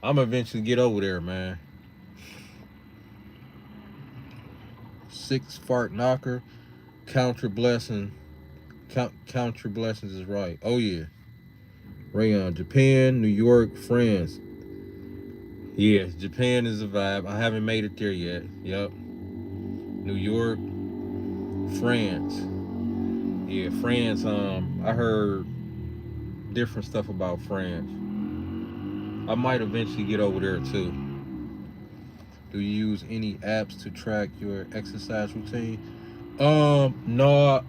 I'm eventually get over there, man. Six fart knocker. Count your blessing. Count your blessings is right. Oh yeah. Rayon, Japan, New York, France. Yes, Japan is a vibe. I haven't made it there yet. Yep. New York, France. Yeah, France. I heard different stuff about France. I might eventually get over there too. Do you use any apps to track your exercise routine? No.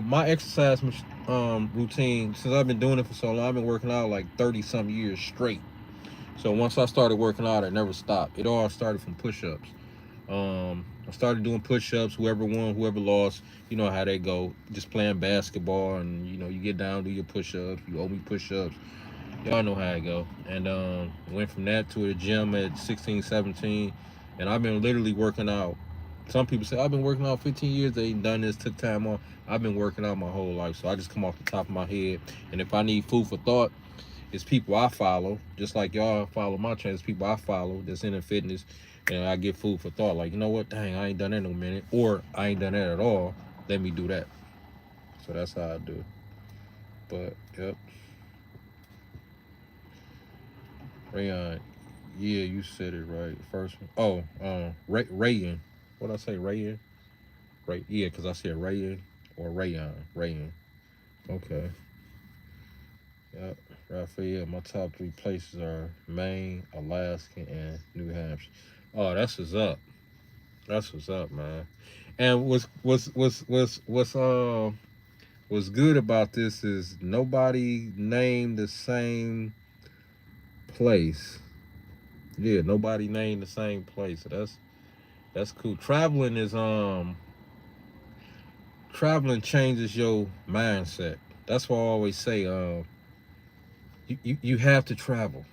My exercise routine, since I've been doing it for so long, I've been working out like 30 some years straight. So once I started working out, I never stopped. It all started from push-ups. I started doing push-ups. Whoever won, whoever lost, you know how they go. Just playing basketball, and you get down, do your push-ups. You owe me push-ups. Y'all know how I go. And went from that to a gym at 16, 17. And I've been literally working out. Some people say, I've been working out 15 years. They ain't done this, took time off. I've been working out my whole life. So I just come off the top of my head. And if I need food for thought, it's people I follow. Just like y'all follow my channels, people I follow that's in the fitness. And I get food for thought. Like, you know what? Dang, I ain't done that in a minute. Or I ain't done that at all. Let me do that. So that's how I do. But, yep. Rayon, yeah, you said it right. First one. Oh, Rayon. What I say, Rayon? Right, yeah, because I said Rayon or Rayon. Rayon. Okay. Yep. Raphael, my top three places are Maine, Alaska, and New Hampshire. Oh, that's what's up. That's what's up, man. And what's good about this is nobody named the same place. Yeah, nobody named the same place. So that's cool. Traveling changes your mindset. That's why I always say you have to travel.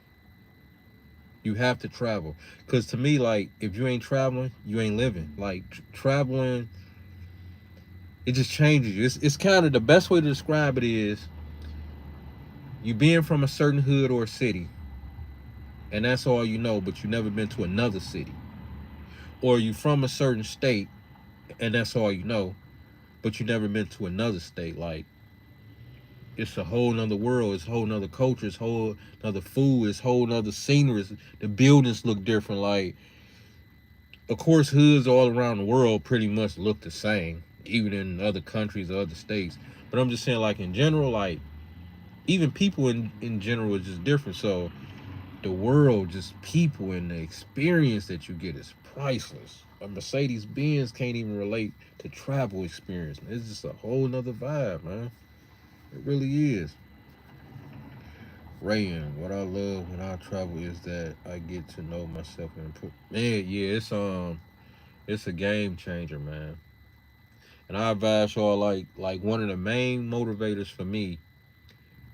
You have to travel. Cause to me, like, if you ain't traveling, you ain't living. Like traveling, it just changes you. It's kind of the best way to describe it is you being from a certain hood or city, and that's all you know, but you never been to another city. Or you from a certain state, and that's all you know, but you never been to another state. Like it's a whole nother world, it's a whole nother culture, it's whole nother food, it's whole nother scenery. The buildings look different. Like, of course, hoods all around the world pretty much look the same, even in other countries or other states. But I'm just saying, like in general, like even people in general is just different. So the world, just people and the experience that you get is priceless. A Mercedes Benz can't even relate to travel experience. Man. It's just a whole nother vibe, man. It really is. Rayan, what I love when I travel is that I get to know myself and improve. Man, yeah, it's a game changer, man. And I advise y'all, like one of the main motivators for me,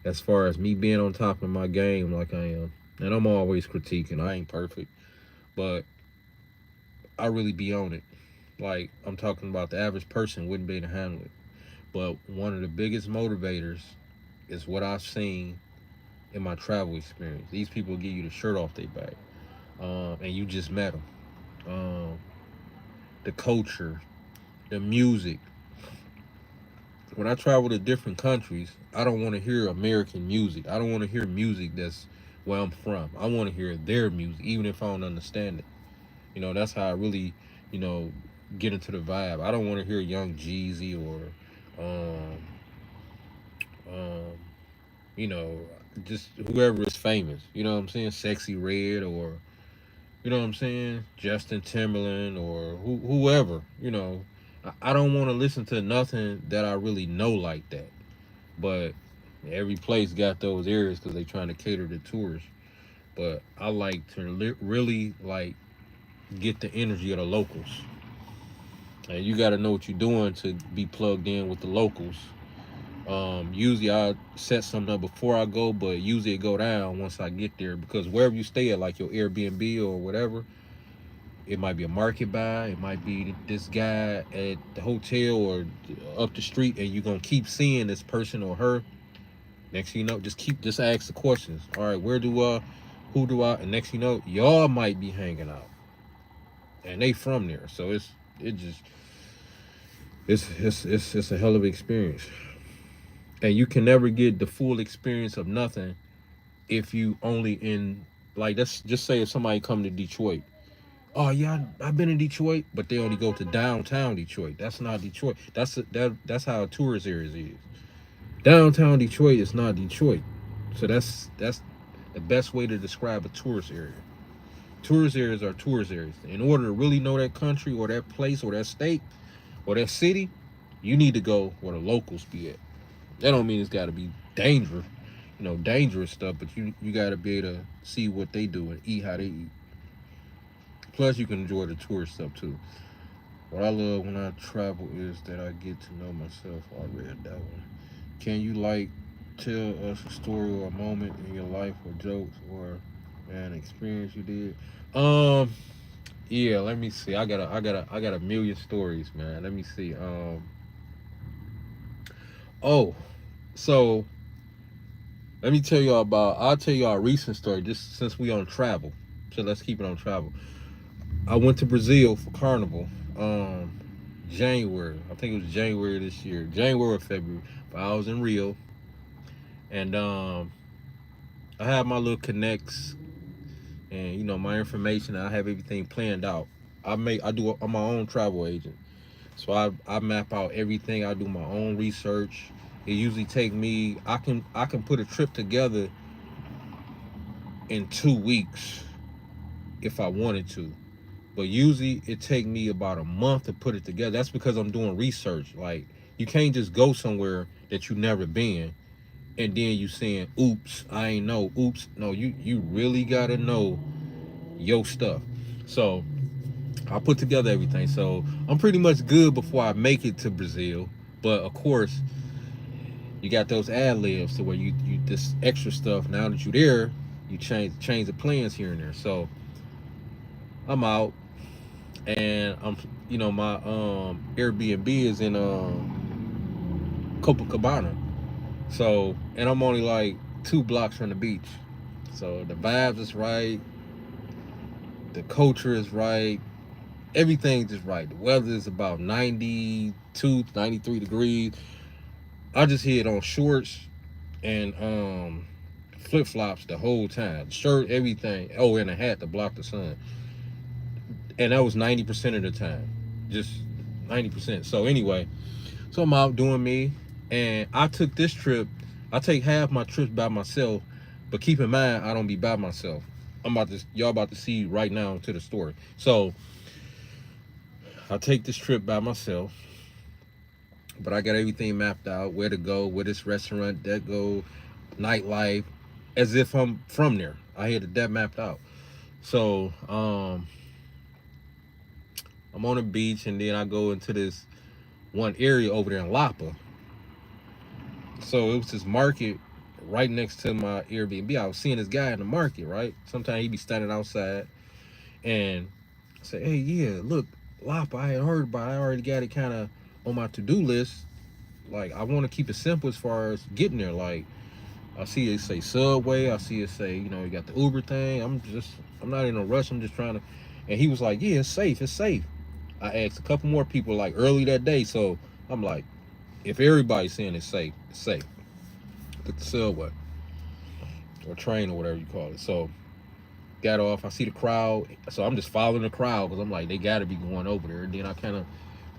as far as me being on top of my game like I am. And I'm always critiquing. I ain't perfect, but I really be on it. Like I'm talking about the average person wouldn't be able to handle it. But one of the biggest motivators is what I've seen in my travel experience. These people give you the shirt off their back, and you just met them. The culture, the music. When I travel to different countries, I don't want to hear American music. I don't want to hear music that's where I'm from. I want to hear their music, even if I don't understand it. That's how I really, you know, get into the vibe. I don't want to hear Young Jeezy or, um, um, you know, just whoever is famous. You know what I'm saying? Sexy Red or, you know what I'm saying? Justin Timberland or whoever. I don't want to listen to nothing that I really know like that. But every place got those areas because they trying to cater to tourists. But I like to really like get the energy of the locals. And you got to know what you're doing to be plugged in with the locals. Usually I set something up before I go, but usually it go down once I get there because wherever you stay at, like your Airbnb or whatever, it might be a market buy, it might be this guy at the hotel or up the street, and you're gonna keep seeing this person or her. Next thing you know, just ask the questions. All right, who do I? And next thing you know, y'all might be hanging out, and they from there, so it just it's a hell of an experience, and you can never get the full experience of nothing if you only in like let's just say if somebody come to Detroit. Oh yeah, I've been in Detroit, but they only go to downtown Detroit. That's not Detroit. That's how a tourist areas is. Downtown Detroit is not Detroit. So that's the best way to describe a tourist area. Tourist areas are tourist areas. In order to really know that country or that place or that state or that city, you need to go where the locals be at. That don't mean it's got to be dangerous, dangerous stuff, but you got to be able to see what they do and eat how they eat. Plus, you can enjoy the tourist stuff too. What I love when I travel is that I get to know myself. I read that one. Can you tell us a story or a moment in your life or jokes or an experience you did? Um, yeah. Let me see. I got a million stories, man. Let me see. Oh, so let me tell y'all about. I'll tell y'all a recent story. Just since we on travel, so let's keep it on travel. I went to Brazil for Carnival. Um, January. I think it was January this year, January or February. But I was in Rio, and I have my little connects, and my information. I have everything planned out. I'm my own travel agent, so I map out everything. I do my own research. It usually take me. I can put a trip together in 2 weeks if I wanted to. But usually it take me about a month to put it together. That's because I'm doing research. Like, you can't just go somewhere that you never been and then you saying, oops, I ain't know. Oops. No, you really gotta know your stuff. So I put together everything. So I'm pretty much good before I make it to Brazil. But of course, you got those ad libs to where you this extra stuff. Now that you're there, you change the plans here and there. So I'm out, and my Airbnb is in Copacabana. So, and I'm only like 2 blocks from the beach. So the vibes is right, the culture is right, everything's just right. The weather is about 92, 93 degrees. I just hit on shorts and flip flops the whole time. Shirt, everything. Oh, and a hat to block the sun. And that was 90% of the time. Just 90%. So anyway, so I'm out doing me, and I took this trip. I take half my trips by myself, but keep in mind I don't be by myself. Y'all about to see right now to the story. So I take this trip by myself, but I got everything mapped out: where to go, where this restaurant, that go, nightlife, as if I'm from there. I had that mapped out. So I'm on the beach, and then I go into this one area over there in Lapa. So it was this market right next to my Airbnb. I was seeing this guy in the market, right? Sometimes he be standing outside, and I say, hey, yeah, look, Lapa, I had heard about it. I already got it kind of on my to-do list. Like, I want to keep it simple as far as getting there. Like, I see it say Subway. I see it say, you got the Uber thing. I'm not in a rush. I'm just trying to. And he was like, yeah, it's safe. It's safe. I asked a couple more people like early that day. So I'm like, if everybody's saying it's safe, it's safe. Took the subway or train or whatever you call it. So got off. I see the crowd. So I'm just following the crowd because I'm like, they got to be going over there. And then I kind of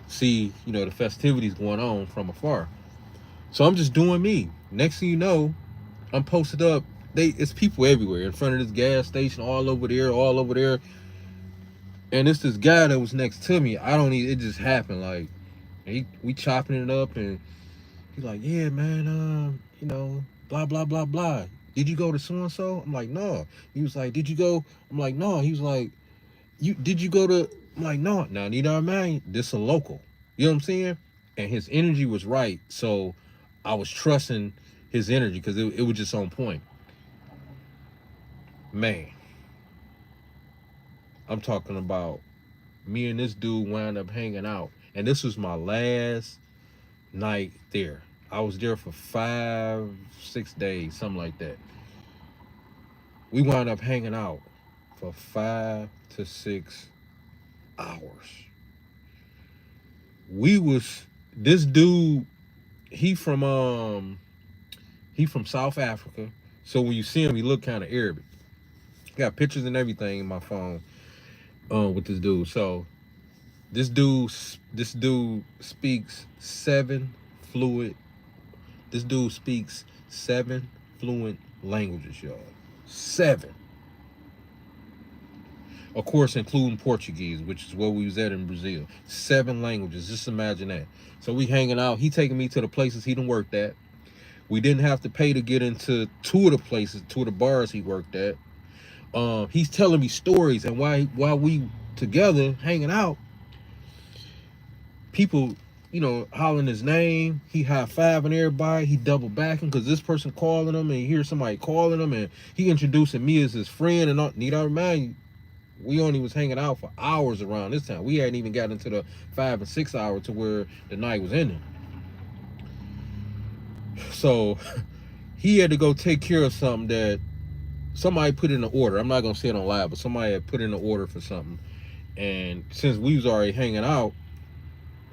see, the festivities going on from afar. So I'm just doing me. Next thing you know, I'm posted up. It's people everywhere in front of this gas station, all over there, all over there. And it's this guy that was next to me. I don't even. It just happened. Like, we chopping it up, and he's like, "Yeah, man. Blah blah blah blah. Did you go to so and so?" I'm like, "No." He was like, "Did you go?" I'm like, "No." He was like, "You did you go to?" I'm like, "No." Now, you know what I mean? This a local. You know what I'm saying? And his energy was right, so I was trusting his energy because it was just on point. Man, I'm talking about me and this dude wound up hanging out, and this was my last night there. I was there for 5, 6 days, something like that. We wound up hanging out for 5 to 6 hours. We was this dude. He from he from South Africa. So when you see him, he look kind of Arabic. Got pictures and everything in my phone with this dude. So this dude speaks seven fluent. This dude speaks 7 fluent languages, y'all. 7. Of course, including Portuguese, which is where we was at in Brazil. 7 languages. Just imagine that. So we hanging out. He taking me to the places he done worked at. We didn't have to pay to get into 2 of the places, 2 of the bars he worked at. He's telling me stories, and while we together hanging out, people, hollering his name. He high fiving everybody. He double backing because this person calling him, and he hears somebody calling him, and he introducing me as his friend. And need I remind you, we only was hanging out for hours around this time. We hadn't even gotten into the 5 and 6 hour to where the night was ending. So he had to go take care of something that somebody put in the order. I'm not gonna say it on live, but somebody had put in the order for something. And since we was already hanging out,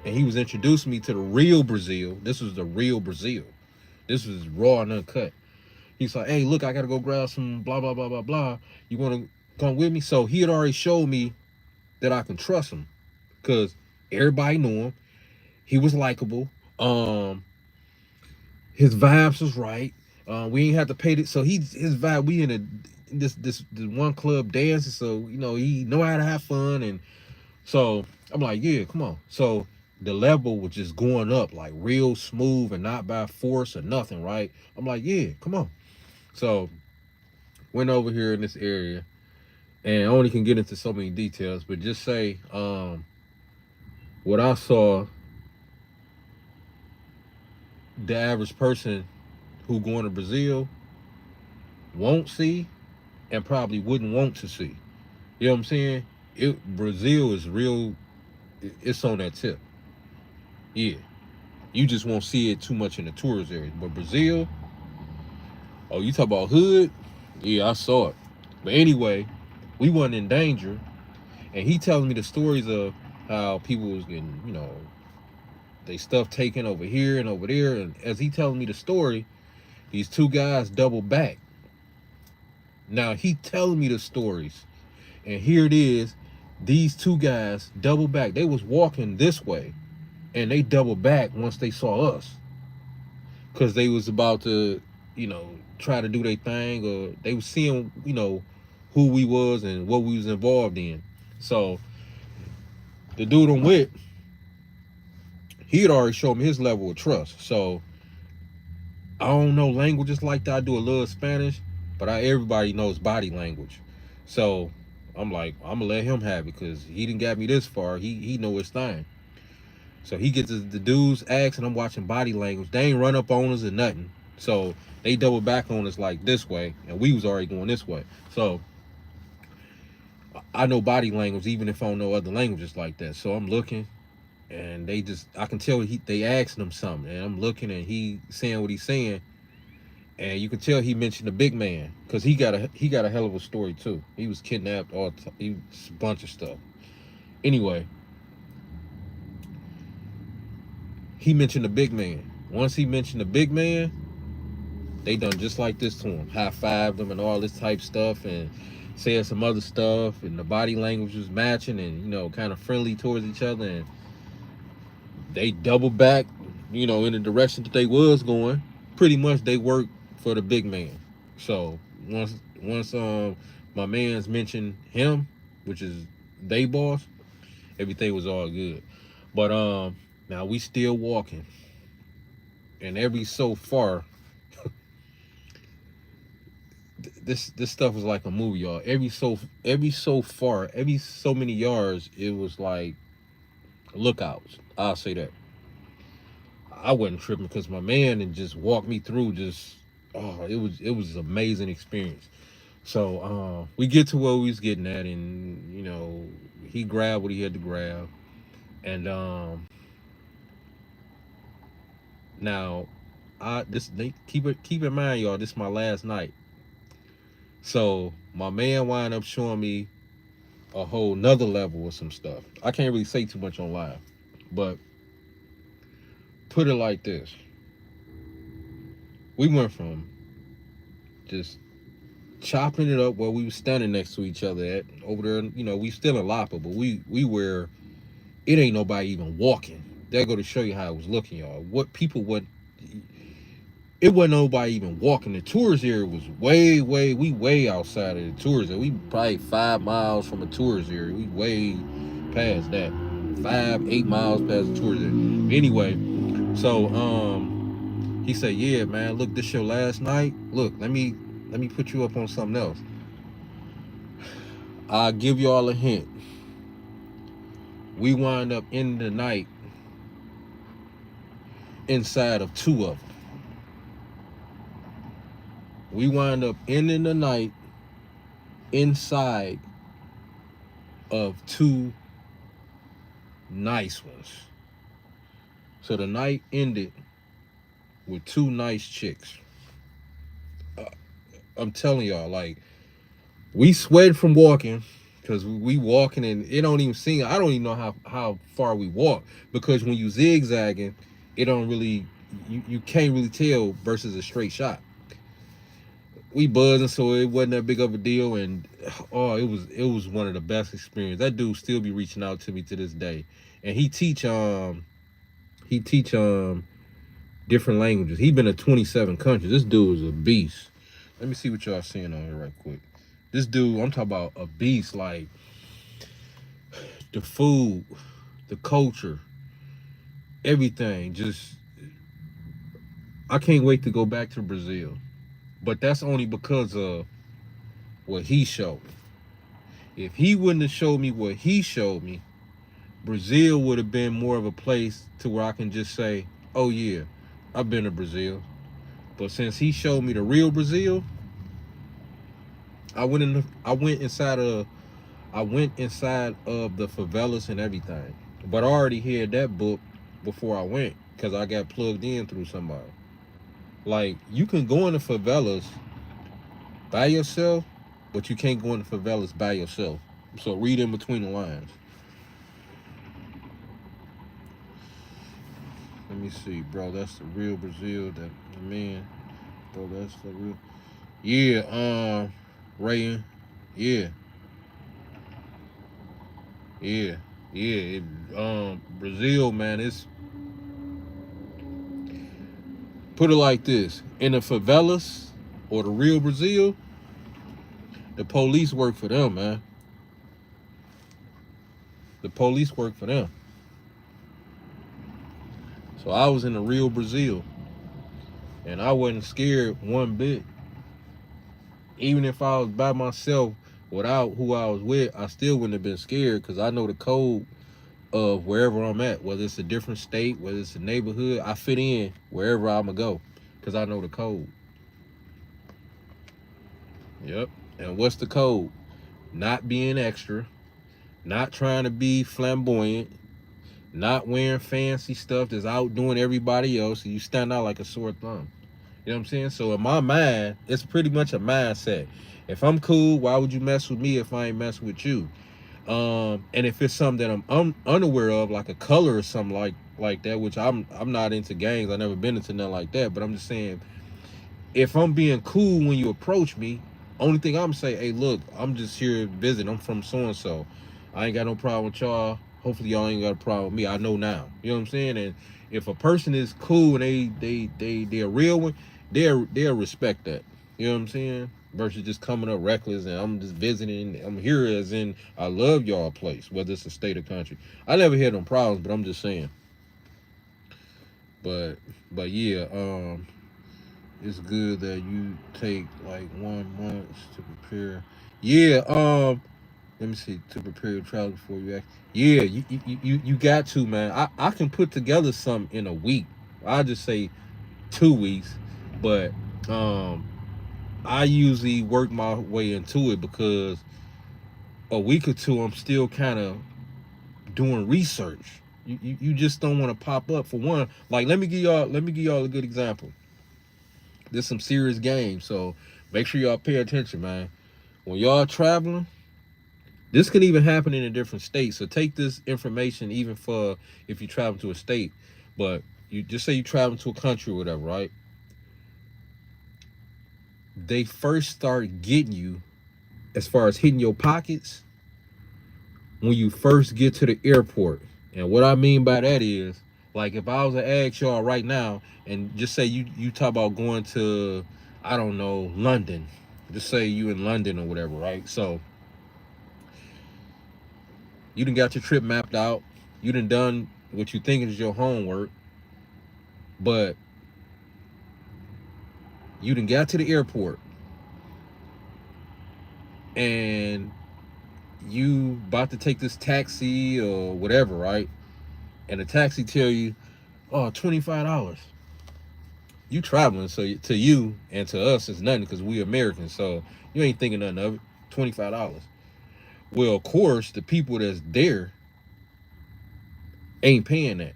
and he was introducing me to the real Brazil. This was the real Brazil. This was raw and uncut. He's like, hey, look, I gotta go grab some blah blah blah blah blah. You wanna come with me? So he had already showed me that I can trust him, because everybody knew him. He was likable. His vibes was right. We ain't have to pay it. So his vibe. We in this one club dancing. So he know how to have fun, and so I'm like, yeah, come on. So the level was just going up like real smooth and not by force or nothing, right? I'm like, yeah, come on. So went over here in this area, and I only can get into so many details, but just say what I saw the average person who going to Brazil won't see and probably wouldn't want to see. You know what I'm saying? Brazil is real. It's on that tip. Yeah. You just won't see it too much in the tourist areas. But Brazil, oh, you talk about hood? Yeah, I saw it. But anyway, we wasn't in danger. And he telling me the stories of how people was getting, they stuff taken over here and over there. And as he telling me the story, these 2 guys double back. Now he telling me the stories. And here it is. These 2 guys double back. They was walking this way, and they double back once they saw us, because they was about to, try to do their thing, or they was seeing, who we was and what we was involved in. So the dude I'm with, he had already showed me his level of trust. So I don't know languages like that. I do a little Spanish, but everybody knows body language. So I'm like, I'm gonna let him have it, because he didn't get me this far. He know his thing. So he gets the dudes ask, and I'm watching body language. They ain't run up on us or nothing. So they double back on us like this way, and we was already going this way. So I know body language, even if I don't know other languages like that. So I'm looking, and I can tell they asking him something, and I'm looking, and he saying what he's saying, and you can tell he mentioned the big man, because he got a hell of a story too. He was kidnapped, a bunch of stuff. Anyway, he mentioned the big man. Once he mentioned the big man, they done just like this to him. High-fived him and all this type stuff, and said some other stuff, and the body language was matching, and kind of friendly towards each other, and they double back, in the direction that they was going. Pretty much they worked for the big man. So once my man's mentioned him, which is they boss, everything was all good. But now we still walking, and every so far, this stuff was like a movie, y'all. Every so far, every so many yards, it was like lookouts. I'll say that. I wasn't tripping, because my man and just walked me through. It was an amazing experience. So we get to where we was getting at, and he grabbed what he had to grab, and now keep in mind, y'all, this is my last night. So my man wound up showing me a whole nother level of some stuff. I can't really say too much on live, but put it like this. We went from just chopping it up where we were standing next to each other at over there. We still in Lapa, but we were, it ain't nobody even walking. That go to show you how it was looking, y'all. What people would, it wasn't nobody even walking. The tourist area was way outside of the tourist area. We probably 5 miles from a tourist area. We way past that. 5, 8 miles past the tourist area. Anyway, so he said, "Yeah, man, look, this your last night. Look, let me put you up on something else. I'll give y'all a hint. We wind up in the night inside of two of them. We wind up ending the night inside of two nice ones. So the night ended with two nice chicks. Uh, I'm telling y'all, like, we sweat from walking because we walking and it don't even seem. I don't even know how far we walk because when you zigzagging, it don't really. You can't really tell versus a straight shot. We buzzing, so it wasn't that big of a deal, and oh, it was one of the best experiences. That dude still be reaching out to me to this day, and he teach different languages. He been to 27 countries. This dude is a beast. Let me see what y'all seeing on here right quick. This dude, I'm talking about a beast. Like the food, the culture, everything. Just I can't wait to go back to Brazil, but that's only because of what he showed me. If he wouldn't have showed me what he showed me, Brazil would have been more of a place to where I can just say, "Oh yeah, I've been to Brazil." But since he showed me the real Brazil, I went inside of the favelas and everything. But I already had that book before I went because I got plugged in through somebody. Like you can go in the favelas by yourself, but you can't go in the favelas by yourself. So read in between the lines. Let me see, bro. That's the real Brazil. That man, bro. That's the real. Yeah, Rayan. Yeah, yeah, yeah. Brazil, man. It's put it like this: in the favelas or the real Brazil, the police work for them, man. The police work for them. So I was in the real Brazil, and I wasn't scared one bit. Even if I was by myself without who I was with, I still wouldn't have been scared because I know the code of wherever I'm at, whether it's a different state, whether it's a neighborhood, I fit in wherever I'm gonna go because I know the code. Yep. And what's the code? Not being extra, not trying to be flamboyant, not wearing fancy stuff that's outdoing everybody else, so you stand out like a sore thumb. You know what I'm saying? So in my mind, it's pretty much a mindset. If I'm cool, why would you mess with me if I ain't messing with you? And if it's something that I'm unaware of, like a color or something like that, which I'm not into gangs. I never been into nothing like that. But I'm just saying, if I'm being cool when you approach me, only thing I'm say, hey, look, I'm just here visiting. I'm from so and so. I ain't got no problem with y'all. Hopefully y'all ain't got a problem with me. I know now. You know what I'm saying? And if a person is cool and they're a real one, they'll respect that. You know what I'm saying? Versus just coming up reckless and I'm just visiting. I'm here as in I love y'all place, whether it's a state or country. I never had no problems, but I'm just saying. But but yeah, it's good that you take like 1 month to prepare. Yeah, let me see, to prepare your travel before you act. Yeah, you got to, man. I can put together something in a week. I just say 2 weeks, but um I usually work my way into it because a week or two I'm still kind of doing research. You just don't want to pop up for one. Like let me give y'all a good example. There's some serious games, so make sure y'all pay attention, man. When y'all traveling, this can even happen in a different state. So take this information even for if you travel to a state, but you just say you travel to a country or whatever, right? They first start getting you as far as hitting your pockets when you first get to the airport. And what I mean by that is, Like if I was to ask y'all right now, and just say you talk about going to, I don't know, London. Just say you in London or whatever, right? So you done got your trip mapped out. You done what you think is your homework, but you done got to the airport and you about to take this taxi or whatever, right? And the taxi tell you, oh, $25. You traveling, so to you and to us it's nothing because we Americans, so you ain't thinking nothing of it. $25. Well, of course, the people that's there ain't paying that.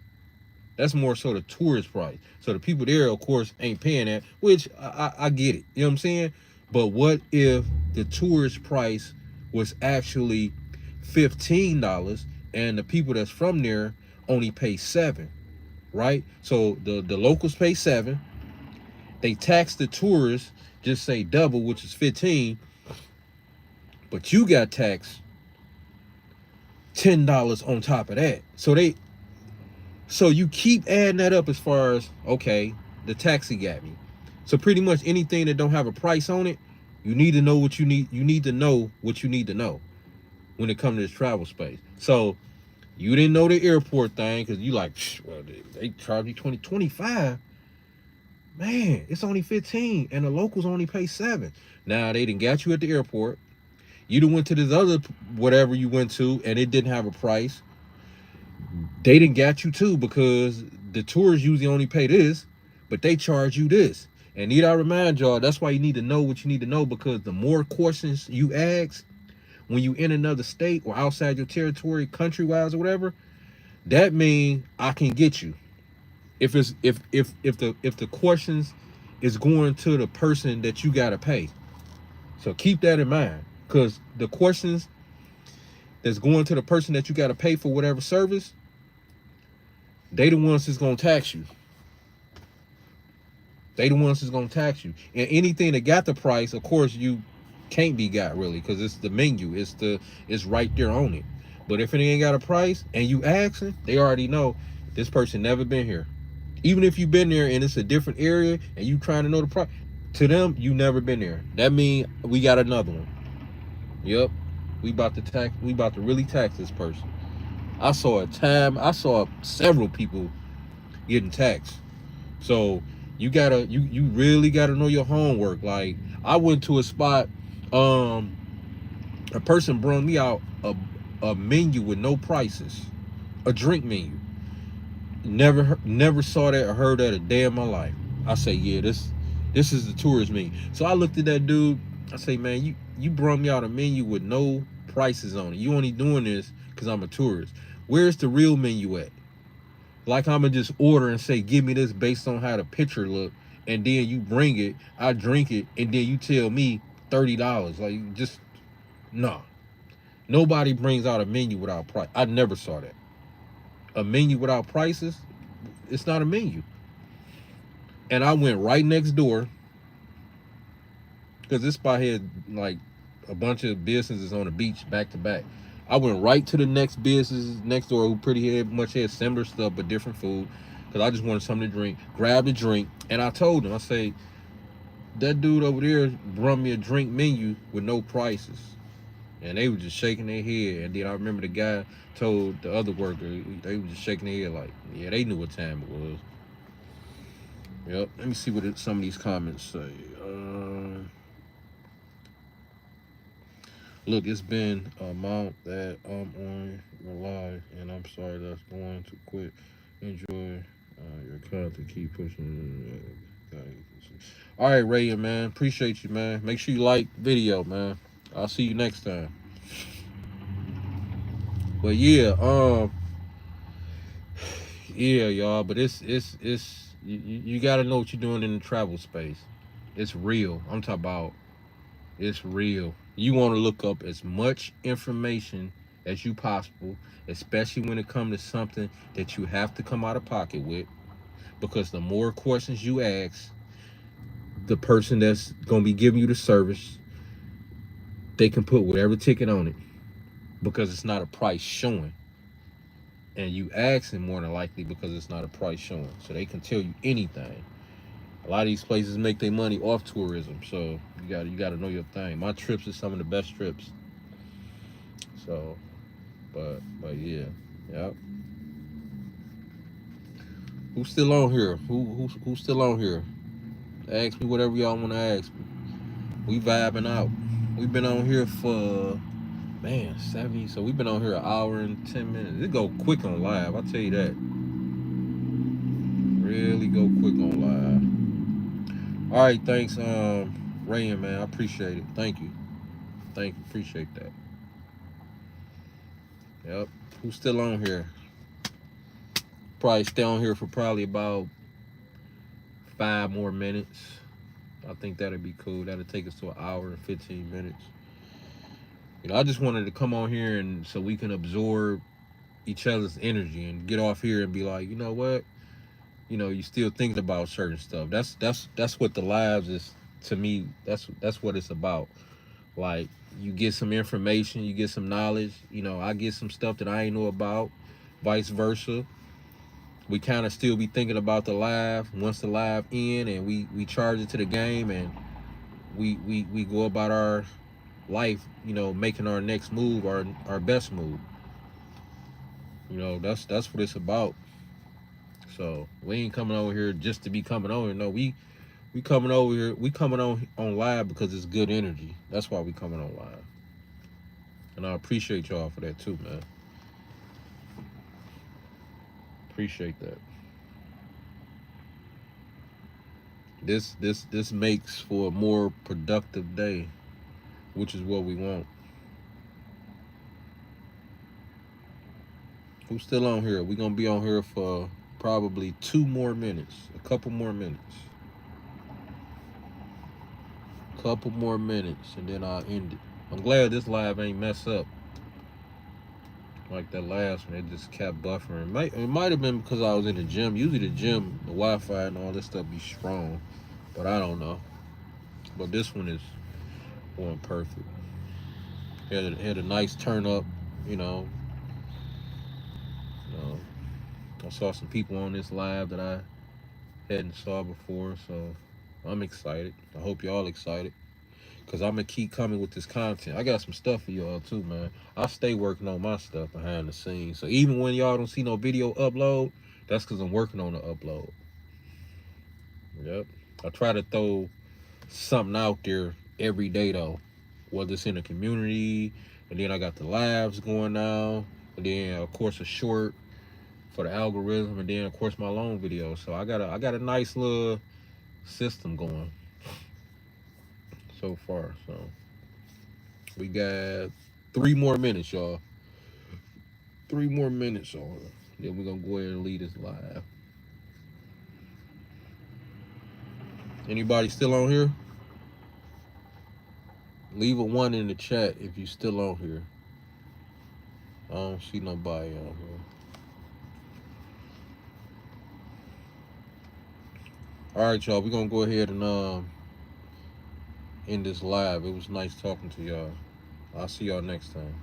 That's more so the tourist price. So the people there, of course, ain't paying that, which I get it. You know what I'm saying? But what if the tourist price was actually $15 and the people that's from there only pay 7, right? So the locals pay 7. They tax the tourists, just say double, which is 15, but you got taxed $10 on top of that. So you keep adding that up as far as, okay, the taxi got me. So pretty much anything that don't have a price on it, you need to know what you need. You need to know what you need to know when it comes to this travel space. So you didn't know the airport thing because you like, well, they charge you 25. Man, it's only 15 and the locals only pay 7. Now they didn't got you at the airport. You done went to this other whatever you went to and it didn't have a price. They didn't got you too because the tourists usually only pay this, but they charge you this. And need I remind y'all, that's why you need to know what you need to know, because the more questions you ask when you in another state or outside your territory, country wise or whatever, that means I can get you. If the questions is going to the person that you gotta pay. So keep that in mind. Because the questions that's going to the person that you gotta pay for whatever service, they the ones that's gonna tax you. They the ones that's gonna tax you. And anything that got the price, of course, you can't be got really, because it's the menu. It's right there on it. But if it ain't got a price and you asking, they already know this person never been here. Even if you've been there and it's a different area and you trying to know the price, to them you never been there. That means we got another one. Yep, we about to really tax this person. I saw several people getting taxed. So you really gotta know your homework. Like I went to a spot, a person brought me out a menu with no prices, a drink menu. Never saw that or heard that a day in my life. I say, yeah, this is the tourist menu. So I looked at that dude. I say, man, you brought me out a menu with no prices on it. You only doing this because I'm a tourist. Where's the real menu at? Like I'ma just order and say, give me this based on how the picture look, and then you bring it, I drink it, and then you tell me $30. Like just nah. Nobody brings out a menu without price. I never saw that. A menu without prices, it's not a menu. And I went right next door because this spot had like a bunch of businesses on the beach back to back. I went right to the next business next door who much had similar stuff but different food because I just wanted something to drink. Grabbed a drink and I told him, I say, that dude over there brought me a drink menu with no prices. And they were just shaking their head. And then I remember the guy told the other worker, they were just shaking their head like, yeah, they knew what time it was. Yep. Let me see what some of these comments say. Look, it's been a month that I'm on your live, and I'm sorry that's going to quit. Enjoy your content. Keep pushing. All right, Ray, man. Appreciate you, man. Make sure you like video, man. I'll see you next time. But yeah, yeah, y'all. But it's you got to know what you're doing in the travel space. It's real. I'm talking about. It's real. You want to look up as much information as you possible, especially when it comes to something that you have to come out of pocket with. Because the more questions you ask, the person that's gonna be giving you the service, they can put whatever ticket on it because it's not a price showing. and you asking more than likely because it's not a price showing. So they can tell you anything. A lot of these places make their money off tourism, so you gotta know your thing. My trips is some of the best trips. So, but yeah, yep. Who's still on here? Who's still on here? Ask me whatever y'all want to ask me. We vibing out. We've been on here for, man, 70. So we've been on here an hour and 10 minutes. It go quick on live. I tell you that. Really go quick on live. All right, thanks, Rayan, man. I appreciate it. Thank you. Thank you. Appreciate that. Yep. Who's still on here? Probably stay on here for probably about 5 more minutes. I think that'd be cool. That'll take us to an hour and 15 minutes. I just wanted to come on here and so we can absorb each other's energy and get off here and be like, you know what? You still thinking about certain stuff. That's what the lives is to me. That's what it's about. Like, you get some information, you get some knowledge. I get some stuff that I ain't know about, vice versa. We kind of still be thinking about the live once the live end, and we charge it to the game, and we go about our life, making our next move, our best move. That's what it's about. So we ain't coming over here just to be coming over. No, we coming over here. We coming on live because it's good energy. That's why we coming on live. And I appreciate y'all for that too, man. Appreciate that. This makes for a more productive day, which is what we want. Who's still on here? We're gonna be on here for probably 2 more minutes. A couple more minutes. Couple more minutes and then I'll end it. I'm glad this live ain't mess up like that last one. It just kept buffering. It might have been because I was in the gym. Usually the gym, the Wi-Fi and all this stuff be strong, but I don't know. But this one is going perfect. Had a nice turn up, you know. I saw some people on this live that I hadn't saw before, so I'm excited. I hope y'all excited. Cause I'm gonna keep coming with this content. I got some stuff for y'all too, man. I stay working on my stuff behind the scenes. So even when y'all don't see no video upload, that's cause I'm working on the upload. Yep. I try to throw something out there every day though. Whether it's in the community, and then I got the lives going now, and then of course a short for the algorithm, and then of course my long video. So I got a nice little system going so far. So we got 3 more minutes, y'all. 3 more minutes on it. Then we're gonna go ahead and leave this live. Anybody still on here? Leave a 1 in the chat if you still on here. I don't see nobody on here. Alright, y'all, we're gonna go ahead and end this live. It was nice talking to y'all. I'll see y'all next time.